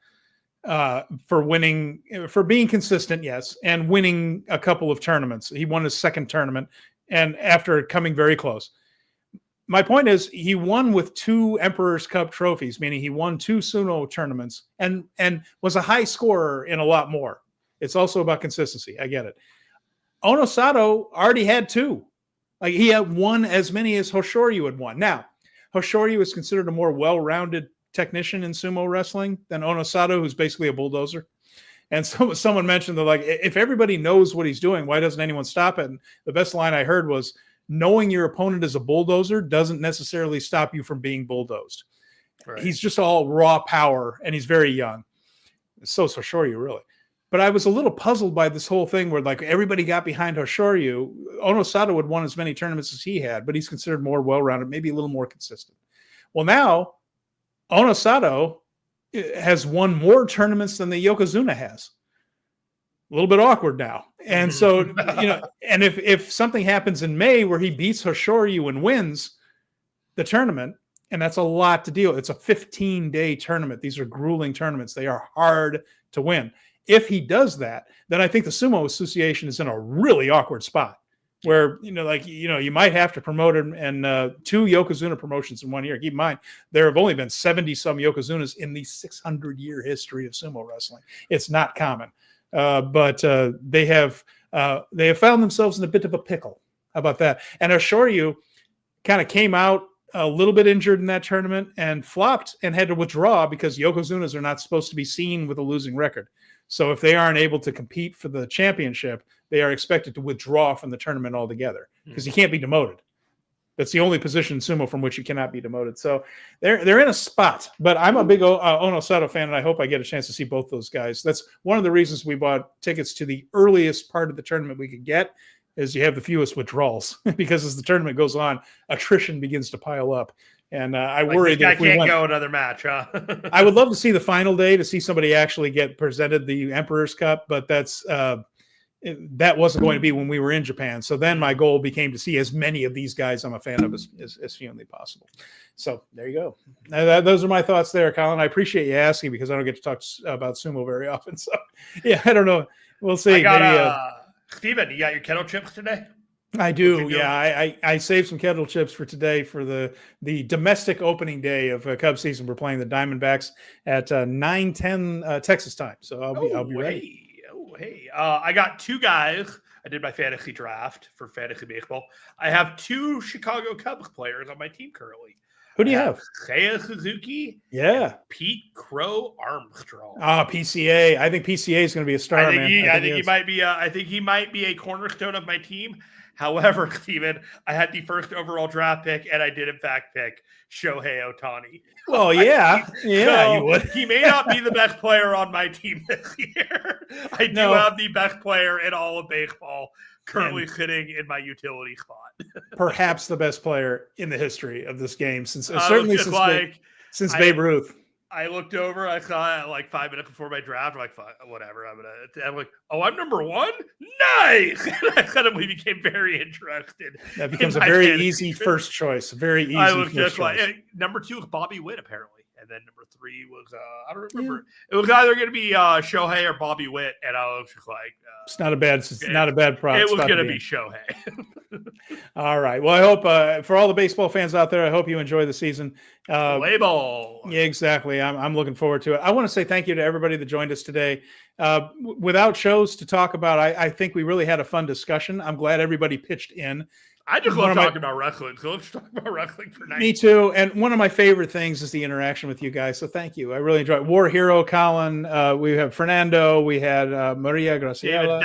for being consistent, yes, and winning a couple of tournaments. He won his second tournament, and after coming very close. My point is, he won with 2 Emperor's Cup trophies, meaning he won 2 sumo tournaments and was a high scorer in a lot more. It's also about consistency. I get it. Onosato already had 2. Like, he had won as many as Hoshoryu had won. Now, Hoshoryu is considered a more well-rounded technician in sumo wrestling than Onosato, who's basically a bulldozer. And so someone mentioned that, like, if everybody knows what he's doing, why doesn't anyone stop it? And the best line I heard was, knowing your opponent is a bulldozer doesn't necessarily stop you from being bulldozed. Right. He's just all raw power, and he's very young. So Hoshoryu, really. But I was a little puzzled by this whole thing where, like, everybody got behind Hoshoryu. Onosato had won as many tournaments as he had, but he's considered more well-rounded, maybe a little more consistent. Well, now Onosato has won more tournaments than the Yokozuna has. A little bit awkward now. And so, and if something happens in May where he beats Hoshoryu and wins the tournament, and that's a lot to deal. It's a 15-day tournament. These are grueling tournaments. They are hard to win. If he does that, then I think the Sumo Association is in a really awkward spot where, you might have to promote him and 2 Yokozuna promotions in 1 year. Keep in mind, there have only been 70-some Yokozunas in the 600-year history of sumo wrestling. It's not common. But they have found themselves in a bit of a pickle. How about that? And Hoshoryu kind of came out a little bit injured in that tournament and flopped and had to withdraw because Yokozunas are not supposed to be seen with a losing record. So if they aren't able to compete for the championship, they are expected to withdraw from the tournament altogether because he can't be demoted. That's the only position in sumo from which you cannot be demoted. So they're in a spot. But I'm a big Onosato fan, and I hope I get a chance to see both those guys. That's one of the reasons we bought tickets to the earliest part of the tournament we could get, is you have the fewest withdrawals because as the tournament goes on, attrition begins to pile up. And I worry that if we can't go another match, huh? I would love to see the final day to see somebody actually get presented the Emperor's Cup, but that wasn't going to be when we were in Japan. So then my goal became to see as many of these guys I'm a fan of as humanly possible. So there you go. Those are my thoughts there, Colin. I appreciate you asking because I don't get to talk about sumo very often. So yeah, I don't know. We'll see. Steven, you got your kettle chips today? I do. Yeah, I saved some kettle chips for today for the domestic opening day of Cubs season. We're playing the Diamondbacks at 9:10 Texas time, so I'll be ready. Hey. I got two guys. I did my fantasy draft for fantasy baseball. I have two Chicago Cubs players on my team currently. Who do you have? Seiya Suzuki. Yeah. And Pete Crow Armstrong. PCA. I think PCA is going to be a star, I think he might be. I think he might be a cornerstone of my team. However, Steven, I had the first overall draft pick, and I did in fact pick Shohei Ohtani. Well, yeah, so you would. He may not be the best player on my team this year. I do have the best player in all of baseball currently sitting in my utility spot. Perhaps the best player in the history of this game, since Babe Ruth. I looked over. I saw it like 5 minutes before my draft. I'm like, whatever. I'm like, oh, I'm number one. Nice. And I suddenly became very interested. That becomes a very easy first choice. Very easy. I was just like, number 2 was Bobby Witt, apparently, and then number 3 was I don't remember. Yeah. It was either going to be Shohei or Bobby Witt, and I was just like, it's not a bad product. It was going to be Shohei. All right. Well, I hope for all the baseball fans out there, I hope you enjoy the season. Play ball. Yeah, exactly. I'm looking forward to it. I want to say thank you to everybody that joined us today. Without shows to talk about, I think we really had a fun discussion. I'm glad everybody pitched in. I just love talking about wrestling. So let's talk about wrestling for 90 Me too. And one of my favorite things is the interaction with you guys. So thank you. I really enjoy it. War Hero, Colin. We have Fernando. We had Maria Graciela.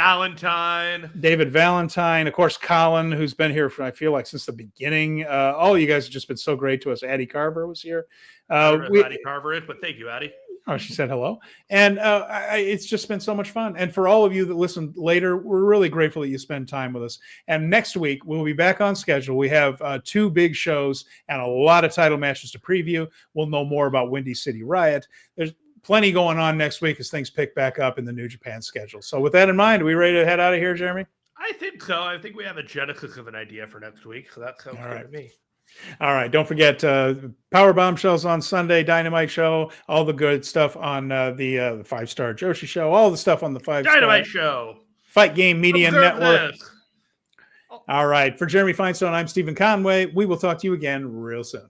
David Valentine. Of course, Colin, who's been here for, I feel like, since the beginning. All of you guys have just been so great to us. Addie Carver was here. I don't know who Addie Carver is, but thank you, Addie. Oh, she said hello. And it's just been so much fun. And for all of you that listen later, we're really grateful that you spend time with us. And next week, we'll be back on schedule. We have 2 big shows and a lot of title matches to preview. We'll know more about Windy City Riot. There's plenty going on next week as things pick back up in the New Japan schedule. So with that in mind, are we ready to head out of here, Jeremy? I think so. I think we have a genesis of an idea for next week. So that sounds good to me. All right. Don't forget Power Bombshells on Sunday, Dynamite Show, all the good stuff on the 5-Star Joshi Show, all the stuff on the 5-Star Dynamite Show, Fight Game Media Network. All right. For Jeremy Finestone, I'm Steven Conway. We will talk to you again real soon.